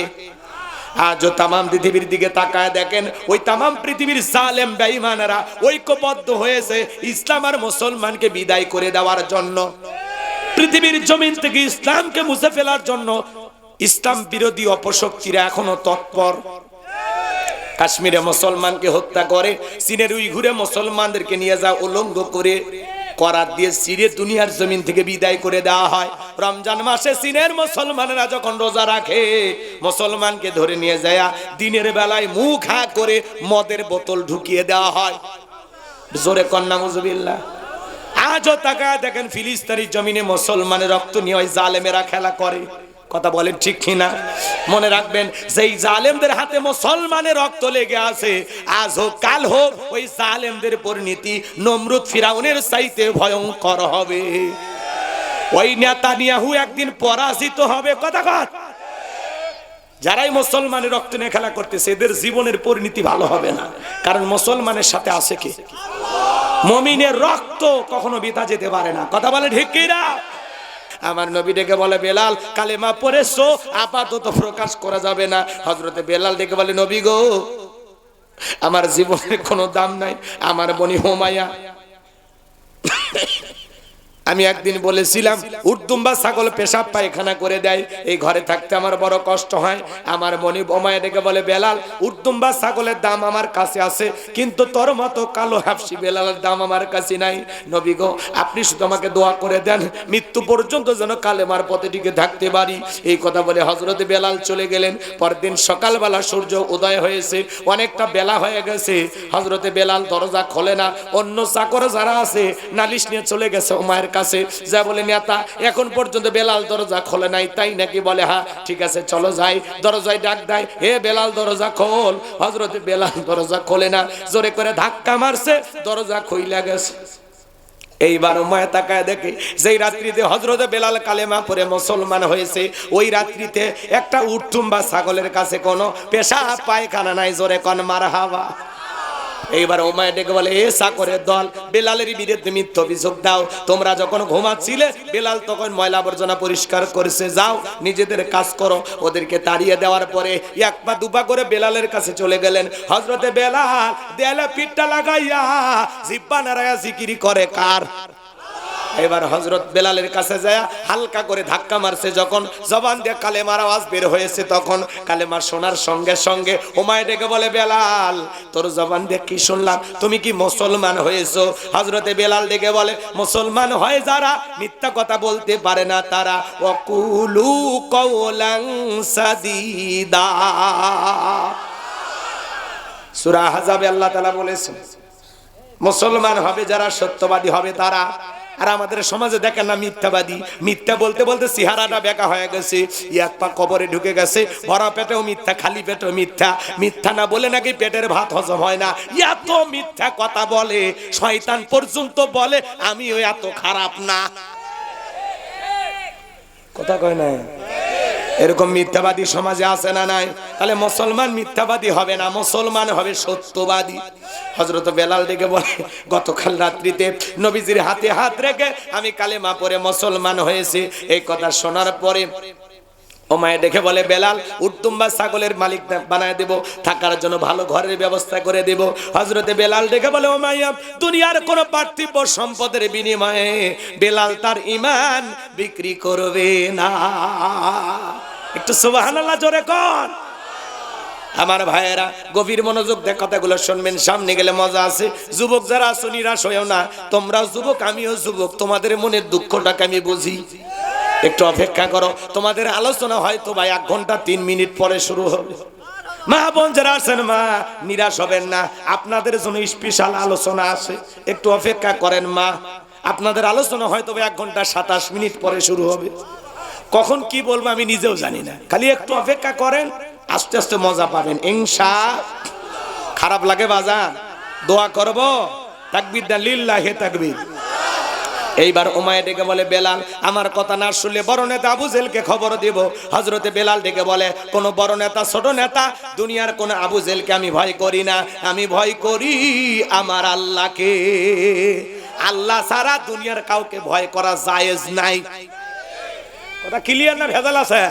আজও তামাম পৃথিবীর দিকে তাকায় দেখেন, ওই তামাম পৃথিবীর জালেম বেঈমানেরা ঐক্যবদ্ধ হয়েছে ইসলাম আর মুসলমানকে বিদায় করে দেওয়ার জন্য। পৃথিবীর জমিন থেকে ইসলামকে মুছে ফেলার জন্য ইসলাম বিরোধী অপশক্তিরা এখনো তৎপর। কাশ্মীরে মুসলমানকে হত্যা করে, চীনের উইঘুরে মুসলমানদেরকে নিয়ে যা উলঙ্গ করে করাত দিয়ে সিরে দুনিয়ার জমিন থেকে বিদায় করে দেওয়া হয়। রমজান মাসে চীনের মুসলমানেরা যখন রোজা রাখে, মুসলমানকে ধরে নিয়ে যায় দিনের বেলায় মুখ হা করে মদের বোতল ঢুকিয়ে দেওয়া হয়। জোরে কন্যা মুজুবিল্লাহ। আজও তাকায় দেখেন, ফিলিস্তিনের জমিনে মুসলমানের রক্ত নিয়ে ওই জালেমেরা খেলা করে। কথা বলেন ঠিক কিনা? মনে রাখবেন, যেই জালেমদের হাতে মুসলমানের রক্ত লেগে আছে, আজ হোক কাল হোক ওই জালেমদের পরিণতি নমরুদ ফিরাউনের চাইতে ভয়ঙ্কর হবে। ওই নেতানিয়াহু একদিন পরাজিত হবে। কথা কর। যারাই মুসলমানের রক্ত নিয়ে খেলা করতেছে, এদের জীবনের পরিণতি ভালো হবে না। কারণ মুসলমানের সাথে আছে কে? মুমিনের রক্ত কখনো বৃথা যেতে পারে না। কথা বলে ঠিক কি না? আমার নবী ডেকে বলে, বেলাল কালেমা পড়েছো, আপাতত প্রকাশ করা যাবে না। হযরতে বেলাল ডেকে বলে, নবী গো, আমার জীবনের কোনো দাম নাই, আমার বোন উমাইয়া। আমি একদিন বলেছিলাম, উর্দুম্বা ছাগল পেশাব পায়খানা করে দেয়, এই ঘরে থাকতে আমার বড় কষ্ট হয়। আমার মনি ওমায়া ডেকে বলে, বেলাল উর্দুম্বা ছাগলের দাম আমার কাছে আছে, কিন্তু তোর মতো কালো হাফসি বেলালের দাম আমার কাছে নাই। নবী গো, আপনি শুধু আমাকে দোয়া করে দেন, মৃত্যু পর্যন্ত যেন কালেমার পথে টিকে থাকতে পারি। এই কথা বলে হযরতে বেলাল চলে গেলেন। পরদিন সকালবেলা সূর্য উদয় হয়েছে, অনেকটা বেলা হয়ে গেছে। হযরতে বেলাল দরজা খোলে না। অন্য চাকর যারা আছে নালিশ নিয়ে চলে গেছে ওমায়ের কাছে, যা বলে, নেতা এখন পর্যন্ত বেলাল দরজা খোলে নাই, তাই নাকি? বলে, হ্যাঁ ঠিক আছে চলো যাই। দরজায় ডাক দেয়, হে বেলাল দরজা খোল। হযরতে বেলাল দরজা খোলে না, জোরে করে ধাক্কা মারছে, দরজা খুইলা গেছে। এইবার উমায়া তাকায় দেখে, যেই রাত্রিতে হযরতে বেলাল কালেমা পড়ে মুসলমান হয়েছে, ওই রাত্রিতে একটা উট্টুম্বা ছাগলের কাছে কোনো পেশাব পায়খানা নাই। জোরে কোন মারহাবা। এইবার উমায়া ডেকে বলে, এ চাকরের দল, বেলালের বিরুদ্ধে মিথ্যা অভিযোগ দাও। তোমরা যখন ঘুমাচ্ছিলে বেলাল তখন ময়লা আবর্জনা পরিষ্কার করেছে, যাও নিজেদের কাজ করো। ওদেরকে তাড়িয়ে দেওয়ার পরে এক পা দুপা করে বেলালের কাছে চলে গেলেন। হযরতে বেলাল দেয়ালে পিঠটা লাগাইয়া জিহ্বা নাড়াইয়া জিকির করে কার? এবার হযরত বেলালের কাছে যায় হালকা করে ধাক্কা মারছে, যখন জবান দিয়ে কালেমার আওয়াজ বের হয়েছে, তখন কালেমা শোনার সঙ্গে সঙ্গে উমায়া ডেকে বলে, বেলাল তোর জবান দিয়ে কি শুনলাম, তুমি কি মুসলমান হয়েছো? হযরতে বেলাল ডেকে বলে, মুসলমান হয় যারা মিথ্যা কথা বলতে পারে না তারা, ওয়াকুলু কওলান সাদীদা। সূরা আহজাবে আল্লাহ তাআলা বলেছেন, মুসলমান হবে যারা, সত্যবাদী হবে তারা। আর আমাদের সমাজে দেখেন না, মিথ্যাবাদী, মিথ্যা বলতে বলতে চেহারাটা বেঁকা হয়ে গেছে, এক পা কবরে ঢুকে গেছে, ভরা পেটেও মিথ্যা, খালি পেটেও মিথ্যা। মিথ্যা না বলে নাকি পেটের ভাত হজম হয় না, এত মিথ্যা কথা বলে, শয়তান পর্যন্ত বলে আমিও এত খারাপ না। কথা কয় না? এরকম মিথ্যাবাদী সমাজে আছে না নাই? তাহলে মুসলমান মিথ্যাবাদী হবে না, মুসলমান হবে সত্যবাদী। হযরত বেলাল ডেকে বলে, গতকাল রাত্রিতে নবীজির হাতে হাত রেখে আমি কালেমা পড়ে মুসলমান হয়েছি। এই কথা শোনার পরে উমায়া দেখে বলে, বেলাল উট্টুম্বা ছাগলের মালিক বানায় দেব, থাকার জন্য ভালো ঘরের ব্যবস্থা করে দেব। হযরতে বেলাল দেখে বলে, উমাইয়া দুনিয়ার কোন পার্থিব সম্পদের বিনিময়ে বেলাল তার ঈমান বিক্রি করবে না। একটু সুবহানাল্লাহ জোরে কোন। আমার ভাইয়েরা গভীর মনোযোগ দিয়ে কথাগুলো শুনবেন, সামনে গেলে মজা আছে। যুবক যারা আছো নিরাশ হয়েও না, তোমরাও যুবক আমিও যুবক, তোমাদের মনের দুঃখটাকে আমি বুঝি। একটু অপেক্ষা করো, তোমাদের আলোচনা হয়তো ভাই 1 ঘন্টা 3 মিনিট পরে শুরু হবে। মা বোন যারা আছেন, মা নিরাশ হবেন না, আপনাদের জন্য স্পেশাল আলোচনা আছে, একটু অপেক্ষা করেন মা। আপনাদের আলোচনা হয়তো 1 ঘন্টা 27 মিনিট পরে শুরু হবে। কখন কি বলবো আমি নিজেও জানি না, খালি একটু অপেক্ষা করেন, আস্তে আস্তে মজা পাবেন ইনশাআল্লাহ। খারাপ লাগে বাজান, দোয়া করব, তাকবীর দা লিল্লাহি তাকবীর। এইবার উমায়া ডেকে বলে, বেলাল আমার কথা না শুনলে বড় নেতা আবু জেলকে খবর দেব। হযরতে বেলাল ডেকে বলে, কোন বড় নেতা ছোট নেতা, দুনিয়ার কোন আবু জেলকে আমি ভয় করি না, আমি ভয় করি আমার আল্লাহকে। আল্লাহ ছাড়া দুনিয়ার কাউকে ভয় করা জায়েজ নাই। কথা ক্লিয়ার না ভেজাল আছে?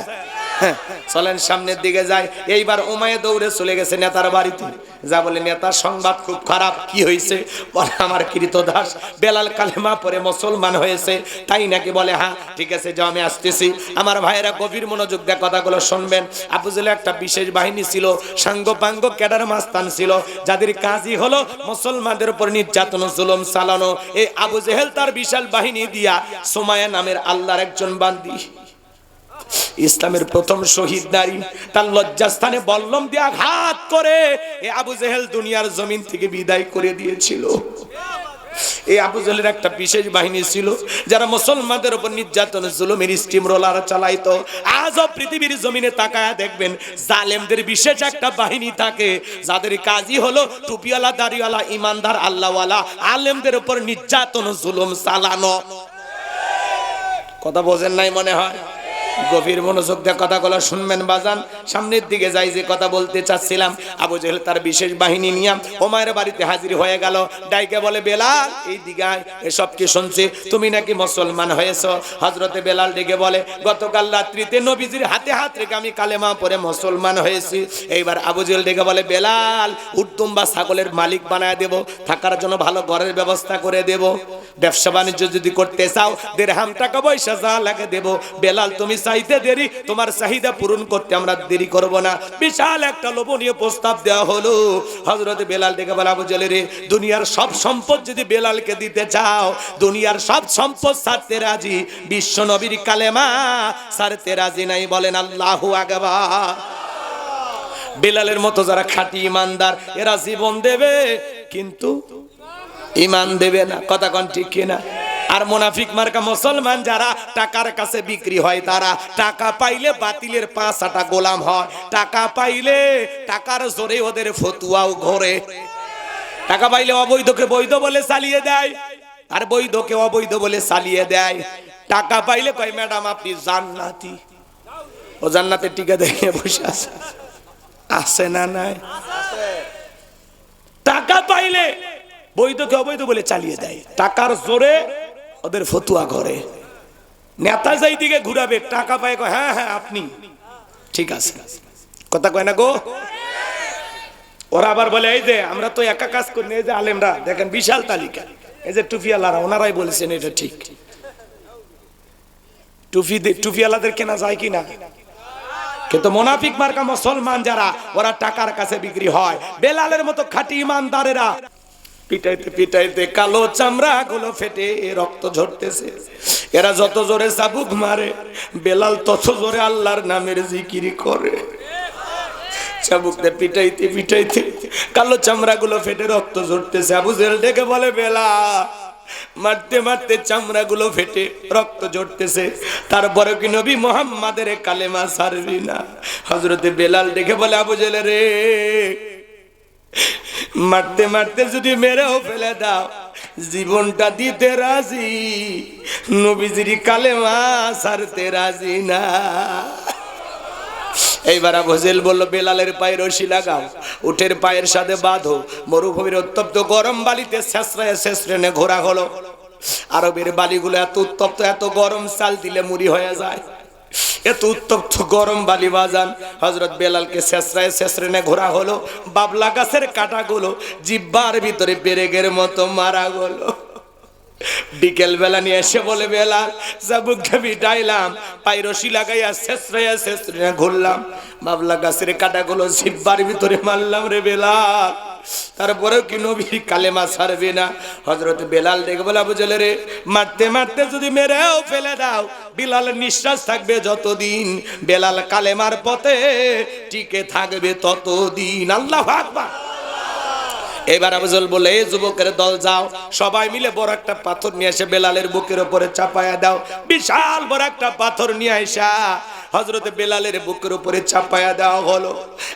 চলেন সামনের দিকে যাই। এইবার উমায়া দৌড়ে চলে গেছে নেতার বাড়িতে, যা বলে, নেতার সংবাদ খুব খারাপ। কি হয়েছে? বলে, আমার কৃতদাস বেলাল কালেমা পড়ে মুসলমান হয়েছে। তাই নাকি? বলে, হ্যাঁ ঠিক আছে যাও, আমি আসতেছি। আমার ভাইয়েরা গভীর মনোযোগ দিয়ে কথাগুলো শুনবেন। আবু জেহেলের একটা বিশেষ বাহিনী ছিল, সাঙ্গপাঙ্গ ক্যাডার মাস্তান ছিল, যাদের কাজই হলো মুসলমানদের উপর নির্যাতন জুলুম চালানো। এই আবু জেহেল তার বিশাল বাহিনী দিয়া সুমাইয়া নামের আল্লাহর একজন বান্দী, ইসলামের প্রথম শহীদ নারী, তার লজ্জাস্থানে বল্লম দিয়ে আঘাত করে এই আবু জেহেল দুনিয়ার জমিন থেকে বিদায় করে দিয়েছিল। এই আবু জেহেলের একটা বিশেষ বাহিনী ছিল, যারা মুসলমানদের উপর নির্যাতন জুলুমের স্টিম রোলার চালাইতো। আজও পৃথিবীর জমিনে তাকায়া দেখবেন, জালেমদের বিশেষ একটা বাহিনী থাকে, যাদের কাজই হলো টুপিওয়ালা, দাড়িওয়ালা, ইমানদার, আল্লাহওয়ালা আলেমদের উপর নির্যাতন জুলুম চালানো। কথা বোঝেন নাই মনে হয়? গভীর মনোযোগ দিয়ে কথাগুলো শুনবেন বাজান। সামনের দিকে যাই, যে কথা বলতে চাচ্ছিলাম, আবু জেহেল তার বিশেষ বাহিনী নিয়ে ওমায়ের বাড়িতে হাজির হয়ে গেল। ডাইকে বলে, বেলাল এই দিকে আয়, এসব কি শুনছি তুমি নাকি মুসলমান হয়েছো? হযরতে বেলাল ডেকে বলে, গতকাল রাত্রিতে নবীজির হাতে হাত রেখে আমি কালেমা পড়ে মুসলমান হয়েছি। এইবার আবু জেহেল ডেকে বলে, বেলাল উট্টুম বা ছাগলের মালিক বানায় দেব, থাকার জন্য ভালো ঘরের ব্যবস্থা করে দেব, ব্যবসা বাণিজ্য যদি করতে চাও দিরহাম টাকা পয়সা যা লাগে দেব। বেলাল তুমি চাইতে দেরি, তোমার চাহিদা পূরণ করতে আমরা দেরি করব না। বিশাল একটা লোভনীয় প্রস্তাব দেওয়া হলো। হযরত বেলাল ডেকে বলে, আবু জেহেল রে, দুনিয়ার সব সম্পদ যদি বেলালকে দিতে চাও, দুনিয়ার সব সম্পদ ছাড়তে রাজি, বিশ্ব নবীর কালেমা ছাড়তে রাজি নাই। বলেন আল্লাহু আকবার। বেলালের মতো যারা খাঁটি ইমানদার, এরা জীবন দেবে কিন্তু ইমান দেবে না। কথা কোন ঠিক কিনা? আর মুনাফিক মার্কা মুসলমান যারা টাকার কাছে বিক্রি হয়, তারা টাকা পাইলে বাতিলের পাঁচাটা গোলাম হয়, টাকা পাইলে টাকার জোরে ওদের ফতুয়াও ঘোরে, টাকা পাইলে অবৈধকে বৈধ বলে চালিয়ে দেয়, আর বৈধকে অবৈধ বলে চালিয়ে দেয়। টাকা পাইলে কয়, ম্যাডাম আপনি জান্নাতি, ও জান্নাতের টিকা দেখে বসে আছে, আছে না নাই? টাকা পাইলে বৈধকে অবৈধ বলে চালিয়ে দেয়, টাকার জোরে ওদের ফতুয়া করে। নেতা যাই দিকে ঘুরাবে, টাকা পায় কয়, হ্যাঁ হ্যাঁ আপনি ঠিক আছে, কথা কয় না গো। ওরা আবার বলে, এই যে আমরা তো একা কাজ করি না, এই যে আলেমরা দেখেন বিশাল তালিকা, এই যে টুপিওয়ালারা, ওনারাই বলেছেন এটা ঠিক। টুপিওয়ালাদের কেনা যায় কিনা? কিন্তু মুনাফিক মার্কা মুসলমান যারা, ওরা টাকার কাছে বিক্রি হয়। বেলালের মতো খাঁটি ইমানদারেরা পিটাইতে পিটাইতে কালো চামড়া গুলো ফেটে রক্ত ঝরতেছে। এরা যত জোরে চাবুক মারে, বেলাল তত জোরে আল্লাহর নামের জিকির করে। চাবুকতে পিটাইতে পিটাইতে কালো চামড়া গুলো ফেটে রক্ত ঝরতেছে। আবু জেহেল ডেকে বলে, বেলাল মারতে মারতে চামড়া গুলো ফেটে রক্ত ঝরতেছে, তারপরে কি নবী মুহাম্মাদের কালেমা ছাড়বি না? হযরতে বেলাল ডেকে বলে, আবু জেহেল রে, মারতে মারতে যদি মেরেও ফেলে দাও, জীবনটা দিতে রাজি, নবীজির কালেমা ছাড়তে রাজি না। এইবার আবু জেহেল বলল, বেলালের পায়ে রশি লাগাও, উটের পায়ের সাথে বাঁধো, মরুভূমির উত্তপ্ত গরম বালিতে শেষরায় শেষরেনে ঘোরা হলো। আরবের বালিগুলো এত উত্তপ্ত, এত গরম, চাল দিলে মুড়ি হয়ে যায়, এত উত্তপ্ত গরম বালি বাজান। হযরত বেলালকে শেষরায় শেষরেনে ঘোরা হলো, বাবলা গাছের কাঁটাগুলো জিহ্বার ভিতরে পেরেকের মতো মারা গেল। বিকেল বেলা নিয়ে এসে বলে, বেলাল চাবুককে পিটাইলাম, পায়ে রশি লাগাইয়া শেষরায় শেষরেনে ঘুরলাম, বাবলা গাছের কাঁটাগুলো জিহ্বার ভিতরে মারলাম রে বেলাল, তারপরেও কি নবীর কালেমা ছাড়বে না? হযরত বেলাল দেখে বলে, আবু জেহেল রে, মারতে মারতে যদি মেরেও ফেলে দাও, বেলালের নিঃশ্বাস থাকবে যতদিন, বেলাল কালেমার পথে টিকে থাকবে ততদিন। আল্লাহু আকবার। এবার আবু জেহেল বলে, এই যুবকের দল যাও, সবাই মিলে বড় একটা পাথর নিয়ে এসে বেলালের বুকের উপরে চাপায়া দাও। বিশাল বড় একটা পাথর নিয়ে আসা হযরতে বেলালের বুকের উপরে চাপায়া দেওয়া হলো।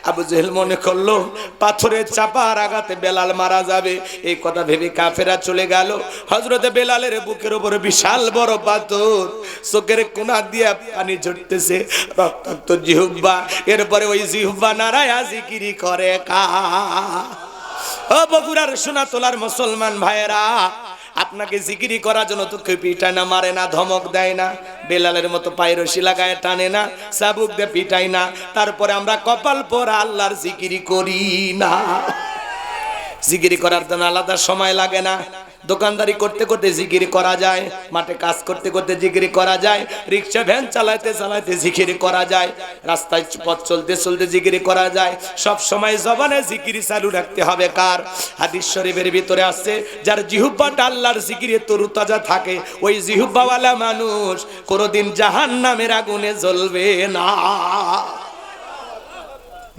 আবু জেহেল মনে করলো পাথরের চাপার আঘাতে বেলাল মারা যাবে, এই কথা ভেবে কাফেরা চলে গেল। হযরতে বেলালের বুকের উপরে বিশাল বড় পাথর, চোখের কোনা দিয়ে পানি ঝরতেছে, রক্তাক্ত জিহ্বা, এরপরে ওই জিহ্বা নাড়ায়া জিকিরি করে কা। ও বগুড়ার সোনা তোলার মুসলমান ভাইয়েরা, আপনাকে জিকিরি করার জন্য তো কেউ পিটায় না, মারে না, ধমক দেয় না, বেলালের মতো পায়ে রশি লাগায় টানে না, চাবুক দিয়ে পিটাই না, তারপরে আমরা কপাল পরা আল্লাহর জিকিরি করি না। জিকিরি করার জন্য আলাদা সময় লাগে না, দোকানদারি করতে করতে জিকির করা যায়, মাঠে কাজ করতে করতে জিকির করা যায়, রিক্সা ভ্যান চালাতে চালাতে জিকির করা যায়, রাস্তায় পথ চলতে চলতে জিকির করা যায়। সব সময় জবানে জিকির চালু রাখতে হবে। কার? হাদিস শরীফের ভিতরে আছে, যার জিহ্বাটা আল্লাহর জিকিরে তরুতাজা থাকে, ওই জিহ্বাওয়ালা মানুষ কোনোদিন জাহান্নামের আগুনে জ্বলবে না।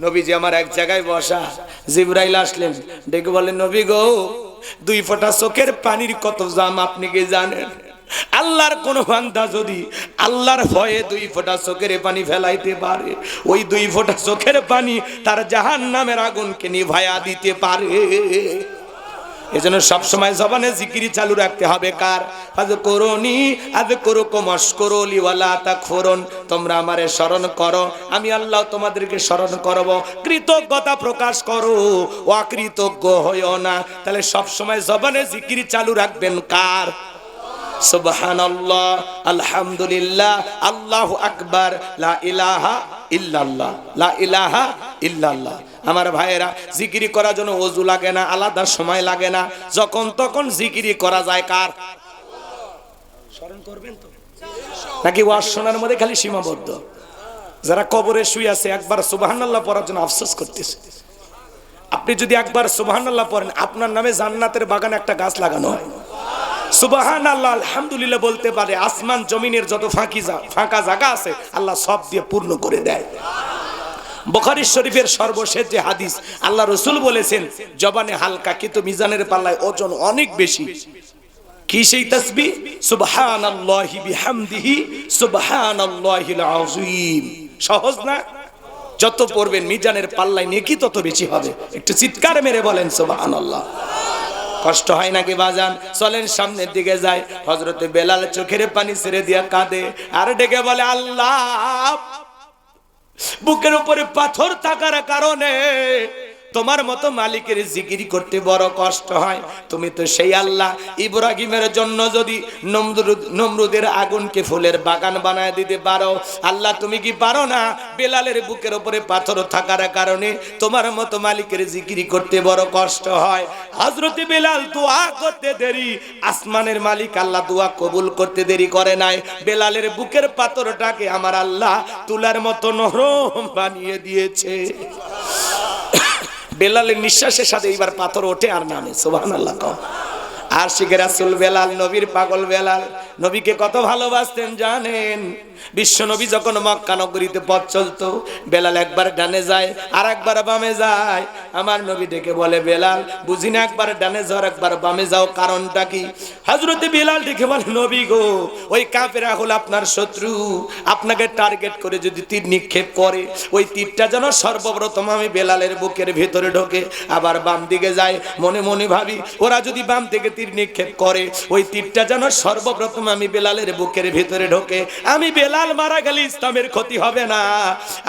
নবীজি আমার এক জায়গায় বসা, জিবরাইল আসলেন, ডেকে বলেন, নবী গো, 2 ফোঁটা চোখের পানির কত দাম আপনি কি জানেন? আল্লাহর কোন বান্দা যদি আল্লাহর ভয়ে 2 ফোঁটা চোখের পানি ফেলাইতে পারে, ওই 2 ফোঁটা চোখের পানি তার জাহান্নামের আগুনকে নিভায়া দিতে পারে। এজন্য সব সময় জবানে জিকিরি চালু রাখতে হবে কার? ফাযকুরুনি আযকুরুকুম ওয়াশকুরুলি ওয়ালা তাকফুরুন। তোমরা আমারে স্মরণ করো, আমি আল্লাহ তোমাদেরকে স্মরণ করব। কৃতজ্ঞতা প্রকাশ করো, অকৃতজ্ঞ হইও না। তাহলে সব সময় জবানে জিকিরি চালু রাখবেন কার? সুবহানাল্লাহ, আলহামদুলিল্লাহ, আল্লাহু আকবার, লা ইলাহা ইল্লাল্লাহ, লা ইলাহা ইল্লাল্লাহ। আমার ভাইয়েরা, জিকিরি করার জন্য ওযু লাগে না, আলাদা সময় লাগে না, যখন তখন জিকিরি করা যায় কার? স্মরণ করবেন তো, নাকি ওয়াজ শোনার মধ্যে খালি সীমাবদ্ধ? যারা কবরে শুয়ে আছে একবার সুবহানাল্লাহ পড়ার জন্য আফসোস করতেছে। আপনি যদি একবার সুবহানাল্লাহ পড়েন, আপনার নামে জান্নাতের বাগানে একটা গাছ লাগানো হয়। সুবহানাল্লাহ আলহামদুলিল্লাহ বলতে পারে, আসমান জমিনের যত ফাঁকা জায়গা আছে আল্লাহ সব দিয়ে পূর্ণ করে দেয়। বুখারী শরীফের সর্বশেষ যে হাদিস, আল্লাহ রাসূল বলেছেন, জবানে হালকা কিন্তু মিজানের পাল্লায় ওজন অনেক বেশি। কি সেই তাসবিহ? সুবহানাল্লাহি বিহামদিহি সুবহানাল্লাহিল আযীম। সহজ না? যত পড়বেন মিজানের পাল্লায় নেকি তত বেশি হবে। একটু চিৎকার মেরে বলেন সুবহানাল্লাহ। কষ্ট হয় নাকি বাজান? চলেন সামনের দিকে যাই। হযরতে বেলাল চোখের পানি ছেড়ে দিয়া কাঁদে আর ডেকে বলে, আল্লাহ, বুকের উপরে পাথর থাকার কারণে তোমার মতো মালিকের জিকির করতে বড় কষ্ট হয়। তুমি তো সেই আল্লাহ, ইব্রাহিমের জন্য যদি নমরুদের আগুনকে ফুলের বাগান বানায় দিতে পারো, আল্লাহ তুমি কি পারো না? বেলালের বুকের উপরে পাথর থাকার কারণে তোমার মতো মালিকের জিকির করতে বড় কষ্ট হয়। হযরত বেলাল দোয়া করতে দেরি, আসমানের মালিক আল্লাহ দোয়া কবুল করতে দেরি করে নাই। বেলালের বুকের পাথরটাকে আমার আল্লাহ তুলার মতো নরম বানিয়ে দিয়েছে। বেলালের নিঃশ্বাসের সাথে এইবার পাথর ওঠে আর নামে। সুবহানাল্লাহ। আশিকে রাসূল বেলাল, নবীর পাগল বেলাল, নবীকে কত ভালোবাসতেন জানেন? বিশ্ব নবী যখন মক্কা নগরীতে পথ চলতো, বেলাল একবার ডানে যায় আর একবার বামে যায়। আমার নবী ডেকে বলে, বেলাল বুঝি না একবার ডানে যাও একবার বামে যাও, কারণটা কি? হযরতে বেলাল ডেকে বলে, নবী গো, ওই কাফেররা হলো আপনার শত্রু, আপনাকে টার্গেট করে যদি তীর নিক্ষেপ করে, ওই তীরটা যেন সর্বপ্রথম আমি বেলালের বুকের ভেতরে ঢোকে। আবার বাম দিকে যায়, মনে মনে ভাবি, ওরা যদি বাম থেকে তীর নিক্ষেপ করে, ওই তীরটা যেন সর্বপ্রথম আমি বেলালের বুকের ভেতরে ঢোকে। আমি বেলাল মারা গেলে ইসলামের ক্ষতি হবে না,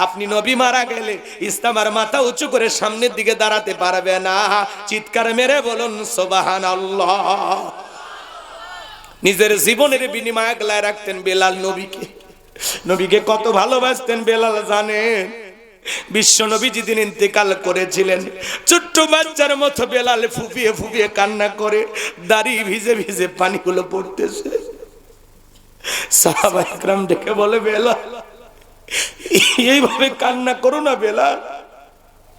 আপনি নবী মারা গেলে ইসলাম আর মাথা উঁচু করে সামনের দিকে দাঁড়াতে পারবে না। চিৎকার মেরে বলুন সুবহানাল্লাহ। নিজের জীবনের বিনিময়ে আগলায় রাখতেন বেলাল নবীকে। নবীকে কত ভালোবাসতেন বেলাল জানেন? বিশ্ব নবী যেদিন ইন্তেকাল করেছিলেন, ছোট্ট বাচ্চার মতো বেলাল ফুপিয়ে ফুপিয়ে কান্না করে, দাড়ি ভিজে ভিজে পানিগুলো পড়তেছে। সাহাবায়ে কেরাম ডেকে বলে, বেলাল এইভাবে কান্না করো না বেলাল,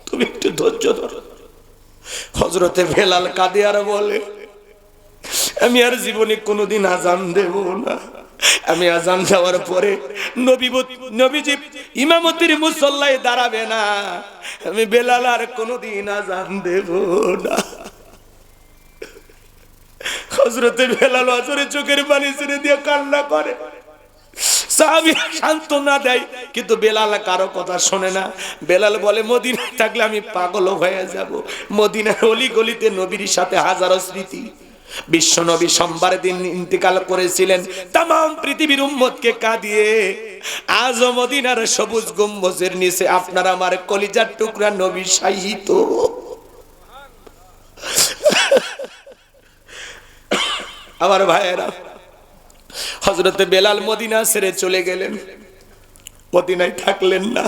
তুমি একটু ধৈর্য ধরো। হযরতে বেলাল কাঁদে আর বলে, আমি আর জীবনে কোনোদিন আজান দেব না। আমি আজান দেওয়ার পরে নবীজি ইমামতির মুসল্লায় দাঁড়াবে না, আমি বেলাল আর কোনোদিন আজান দেব না। হযরতে বেলাল আজরে চোখের পানি ছেড়ে দিয়ে কান্না করে। সাহাবী সান্ত্বনা দেয়, কিন্তু বেলাল কারো কথা শোনে না। বেলাল বলে, মদিনায় থাকলে আমি পাগল হয়ে যাব। মদিনার অলি গলিতে নবীর সাথে হাজারো স্মৃতি। বিশ্ব নবী সোমবার দিন ইন্তেকাল করেছিলেন, তাম পৃথিবীর উম্মতকে কাঁদিয়ে আজ মদিনার সবুজ গম্বুজের নিচে আপনার আমার কলিজার টুকরা নবী শায়িত। আমার ভাইয়েরা, হযরতে বেলাল মদিনা ছেড়ে চলে গেলেন, মদিনায় থাকলেন না।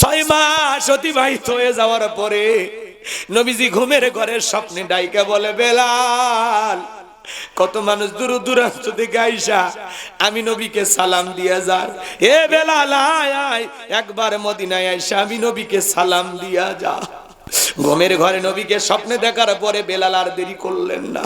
6 মাস অতিবাহিত হয়ে যাওয়ার পরে নবীজি ঘুমের ঘরের স্বপ্নে ডাইকা বলে, বেলাল, কত মানুষ দূর দূরান্ত থেকে আইসা আমি নবীকে সালাম দিয়া যায়। এ বেলাল আয় আয়, একবার মদিনায় আইসা আমি নবীকে সালাম দিয়া যা। ঘুমের ঘরে নবীকে স্বপ্নে দেখার পরে বেলাল আর দেরি করলেন না।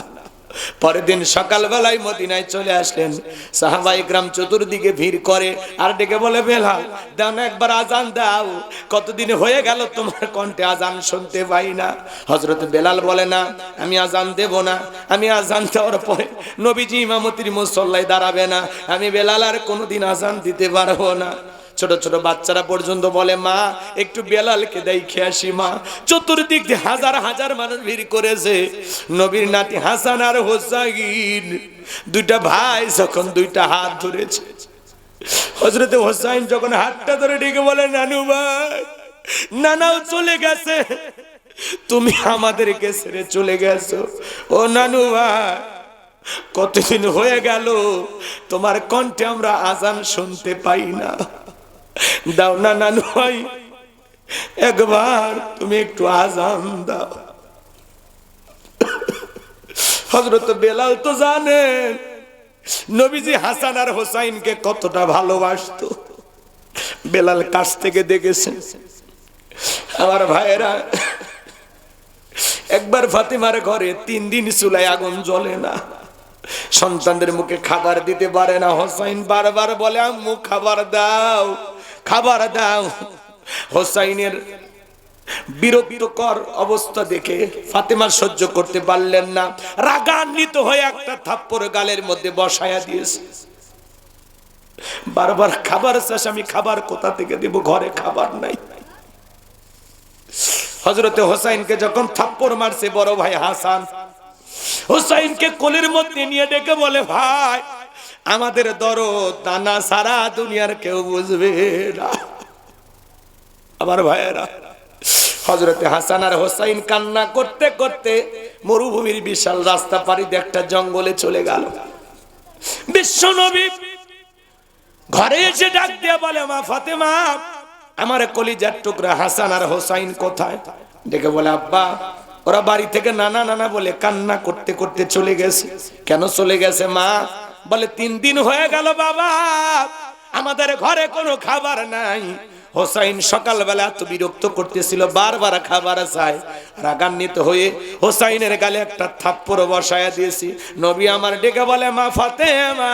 পরের দিন সকালবেলায় মদিনায় চলে আসলেন। সাহাবায়ে কেরাম চতুর্দিকে ভিড় করে আর ডেকে বলে, বেলাল দাও না একবার আজান দাও, কতদিন হয়ে গেল তোমার কণ্ঠে আজান শুনতে পাই না। হযরত বেলাল বলে, না আমি আজান দেব না, আমি আজান দেওয়ার পরে নবীজি ইমামতির মুসল্লায় দাঁড়াবে না, আমি বেলাল আর কোনোদিন আজান দিতে পারবো না। ছোট ছোট বাচ্চারা পর্যন্ত বলে মা একটু বেলালকে দেখে আসি মা। চতুর্দিক দিয়ে হাজার হাজার মানুষ ভিড় করেছে। নবীর নাতি হাসান আর হোসাইন দুইটা ভাই যখন দুইটা হাত ধরেছে, হযরতে হোসাইন যখন হাতটা ধরে ডেকে বলে নানু ভাই, নানাও চলে গেছে, তুমি আমাদেরকে ছেড়ে চলে গেছো। ও নানু ভাই, কতদিন হয়ে গেল তোমার কণ্ঠে আমরা আজান শুনতে পাই না, দাও না নানু ভাই, একবার তুমি একটু আজান দাও। হযরত বেলাল তো জানেন নবীজি হাসান আর হোসাইনকে কতটা ভালোবাসতো। বেলাল কাছ থেকে দেখেছেন। আমার ভাইয়েরা, একবার ফাতেমার ঘরে 3 দিন চুলায় আগুন জ্বলে না, সন্তানদের মুখে খাবার দিতে পারে না। হোসাইন বারবার বলে আম্মু খাবার দাও, খাবার দাও। হোসাইনের বিরক্তিকর অবস্থা দেখে ফাতেমা সহ্য করতে পারলেন না, রাগান্বিত হয়ে একটা থাপ্পড় গালের মধ্যে বসায়া দিয়েছে। বারবার খাবার চাস, আমি খাবার কোথা থেকে দেব, ঘরে খাবার নাই। হযরতে হোসাইনকে যখন থাপ্পড় মারছে বড় ভাই হাসান, হোসাইনকে কোলের মধ্যে নিয়ে ডেকে বলে ভাই, আমাদের দরদ দানা সারা দুনিয়ার কেউ বুঝবে না। আমার ভাইয়েরা, হযরতে হাসান আর হোসাইন কান্না করতে করতে মরুভূমির বিশাল রাস্তা পাড়ি দিয়ে একটা জঙ্গলে চলে গেল। বিশ্বনবী ঘরে এসে ডাক দিয়ে বলে মা ফাতেমা, আমার কলিজার টুকরা হাসান আর হোসাইন কোথায়? ডেকে বলে আব্বা, ওরা বাড়ি থেকে নানা নানা বলে কান্না করতে করতে চলে গেছে। কেন চলে গেছে মা? বলে 3 দিন হয়ে গেল বাবা, আমাদের ঘরে কোনো খাবার নাই। হোসাইন সকালবেলা এত বিরক্ত করতেছিল, বারবার খাবার চায়। রাগান্বিত হয়ে হোসাইনের গালে একটা থাপ্পড় বসায়া দিয়েছি। নবী আমার ডেকে বলে মা ফাতেমা,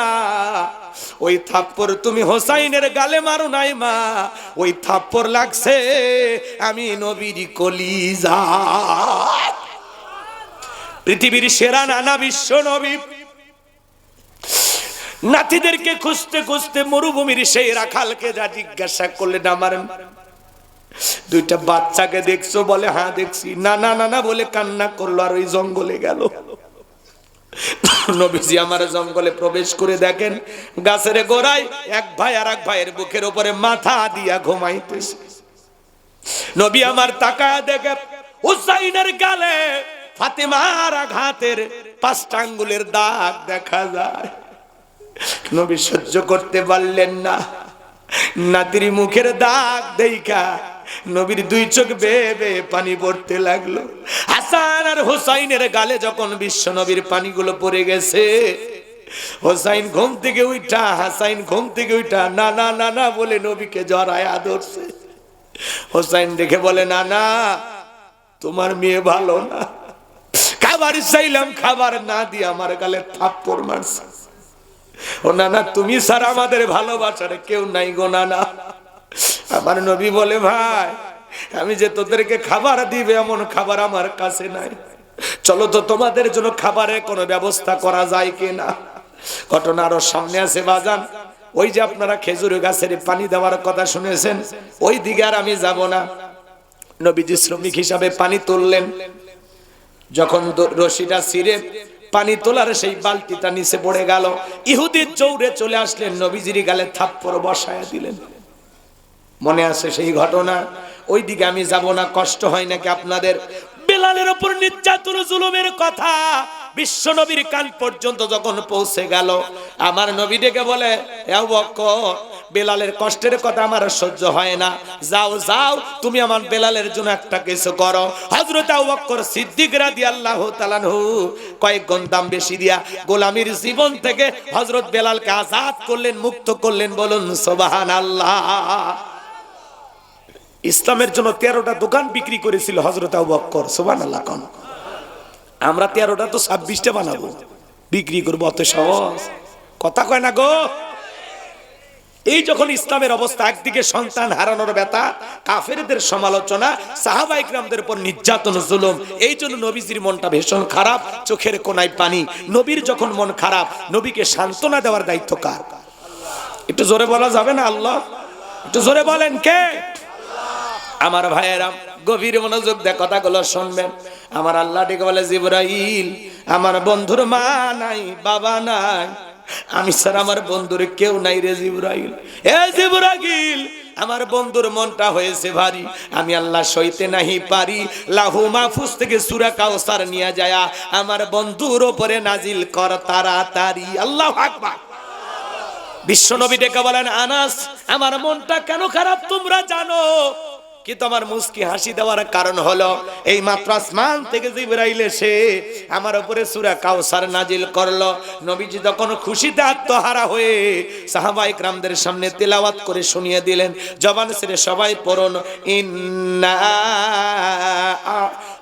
ওই থাপ্পড় তুমি হোসাইনের গালে মারো নাই মা, ওই থাপ্পড় লাগছে আমি নবীর কলিজা। পৃথিবীর সেরা নানা বিশ্ব নবী নাতিদেরকে খুঁজতে খুঁজতে মরুভূমির সেই রাখালকে যা জিজ্ঞাসা করলেন আমার দুইটা বাচ্চাকে দেখছো? বলে হ্যাঁ দেখছি। না না না না বলে কান্না করলো আর ওই জঙ্গলে গেল। নবীজি আমার জঙ্গলে প্রবেশ করে দেখেন গাছের গোড়ায় এক ভাই আর এক ভাইয়ের বুকের উপরে মাথা দিয়া ঘুমাইতেছে। নবী আমার তাকায় দেখে হুসাইনের গালে ফাতেমার আঘাতের 5টা আঙ্গুলের দাগ দেখা যায়। নবী সহ্য করতে পারলেন না, নাতির মুখের দাগ দেখা নবীর 2 চোখ বেয়ে বেয়ে পানি পড়তে লাগলো। হাসান আর হোসাইনের গালে যখন বিশ্ব নবীর পানিগুলো পড়ে গেছে, হোসাইন ঘুম থেকে উঠা, হাসাইন ঘুম থেকে উঠা না না না না বলে নবীকে জড়ায় আদরছে। হোসাইন দেখে বলে না না, তোমার মেয়ে ভালো না, খাবার চাইলাম খাবার না দিয়ে আমার গালে থাপ্পড় মারছে। ও নানা, তুমি ছাড়া আমাদের ভালোবাসার কেউ নাই গো নানা। আমার নবী বলে ভাই, আমি যে তোদেরকে খাবার দিবে এমন খাবার আমার কাছে নাই, চলো তো তোমাদের জন্য খাবারের কোনো ব্যবস্থা করা যায় কিনা। ঘটনা আরো সামনে আছে বাজান। ওই যে আপনারা খেজুর গাছের পানি দেওয়ার কথা শুনেছেন, ওই দিকে আর আমি যাব না। নবীজি শ্রমিক হিসাবে পানি তুললেন, যখন রশিটা ছিঁড়ে পানি তোলার সেই বালতিটা নিচে পড়ে গেল, ইহুদির জৌরে চলে আসলেন, নবীজির গালে থাপ্পড় বসায়া দিলেন। মনে আছে সেই ঘটনা? ওই দিকে আমি যাব না, কষ্ট হয় নাকি আপনাদের? বেলালের উপর নির্যাতন জুলুমের কথা বিশ্ব নবীর কান পর্যন্ত যখন পৌঁছে গেল, আমার নবী ডেকে বলে এ আবু বকর, বেলালের কষ্টের কথা আমার সহ্য হয় না, যাও যাও তুমি আমার বেলালের জন্য একটা কিছু করো। হযরত আবু বকর সিদ্দিক রাদিয়াল্লাহু তাআলা আনহু কয়েক গুণ দাম বেশি দিয়া গোলামীর জীবন থেকে হযরত বেলালকে আজাদ করলেন, মুক্ত করলেন। বলুন সুবহানাল্লাহ। ইসলামের জন্য 13টা দোকান বিক্রি করেছিল হযরত আবু বকর। সুবহানাল্লাহ কোন? আমরা 13টা তো 26টা বানাবো, বিক্রি করবো, অত সহজ কথা কয় না গো। এই যখন ইসলামের অবস্থা, একদিকে সন্তান হারানোর ব্যথা, কাফেরদের সমালোচনা, সাহাবায়ে কিরামদের উপর নির্যাতন জুলুম, এই জন্য নবীজির মনটা ভীষণ খারাপ, চোখের কোনায় পানি। নবীর যখন মন খারাপ, নবীকে সান্ত্বনা দেওয়ার দায়িত্ব কার? একটু জোরে বলা যাবে না? আল্লাহ। একটু জোরে বলেন কে? আমার ভাইয়েরা গভীর মনোযোগ দিয়ে কথাগুলো শুনবেন। আমার আল্লাহ ডেকে বলে, জিবরাইল, আমার বন্ধুর মা নাই, বাবা নাই, আমি স্যার আমার বন্ধুর কেউ নাই রে জিবরাইল। এ জিবরাইল, আমার বন্ধুর মনটা হয়েছে ভারী, আমি আল্লাহ সইতে নাহি পারি। লাহু মাহফুজ থেকে সূরা কাউসার নিয়ে যায় আমার বন্ধুর উপরে নাজিল কর তাড়াতাড়ি। আল্লাহু আকবার। বিশ্বনবী ডেকে বলেন, আনাস, আমার মনটা কেন খারাপ তোমরা জানো, কিন্তু আমার মুস্কি হাসি দেওয়ার কারণ হলো এই মাত্র আসমান থেকে জিবরাইল এসে আমার উপরে সূরা কাউসার নাজিল করলো। নবীজি তখন খুশিতে আত্মহারা হয়ে সাহাবায়ে কেরামদের সামনে তেলাওয়াত করে শুনিয়ে দিলেন। জবান ছেড়ে সবাই পড়ুন, ইন্না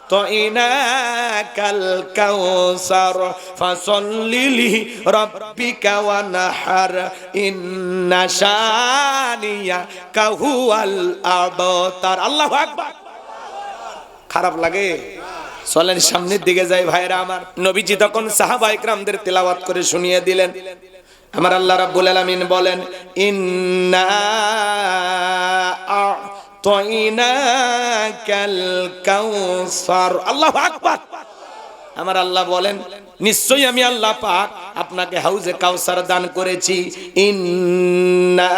আ'তাইনাকাল কাউসার ফাসাল্লি লিরাব্বিকা ওয়ানহার ইন্না শানিয়াকা হুয়াল আবতার। আল্লাহু আকবার। খারাপ লাগে? চলেন সামনের দিকে যাই ভাইরা আমার। নবীজি তখন সাহাবায়ে কেরামদের তেলাওয়াত করে শুনিয়ে দিলেন। আমার আল্লাহ রাব্বুল আলামিন বলেন, ইন্না আ'তাইনাকাল কাউসার। আল্লাহু আকবার। আমার আল্লাহ বলেন, নিশ্চয়ই আমি আল্লাহ পাক আপনাকে হাউজে কাউসার দান করেছি। ইন্না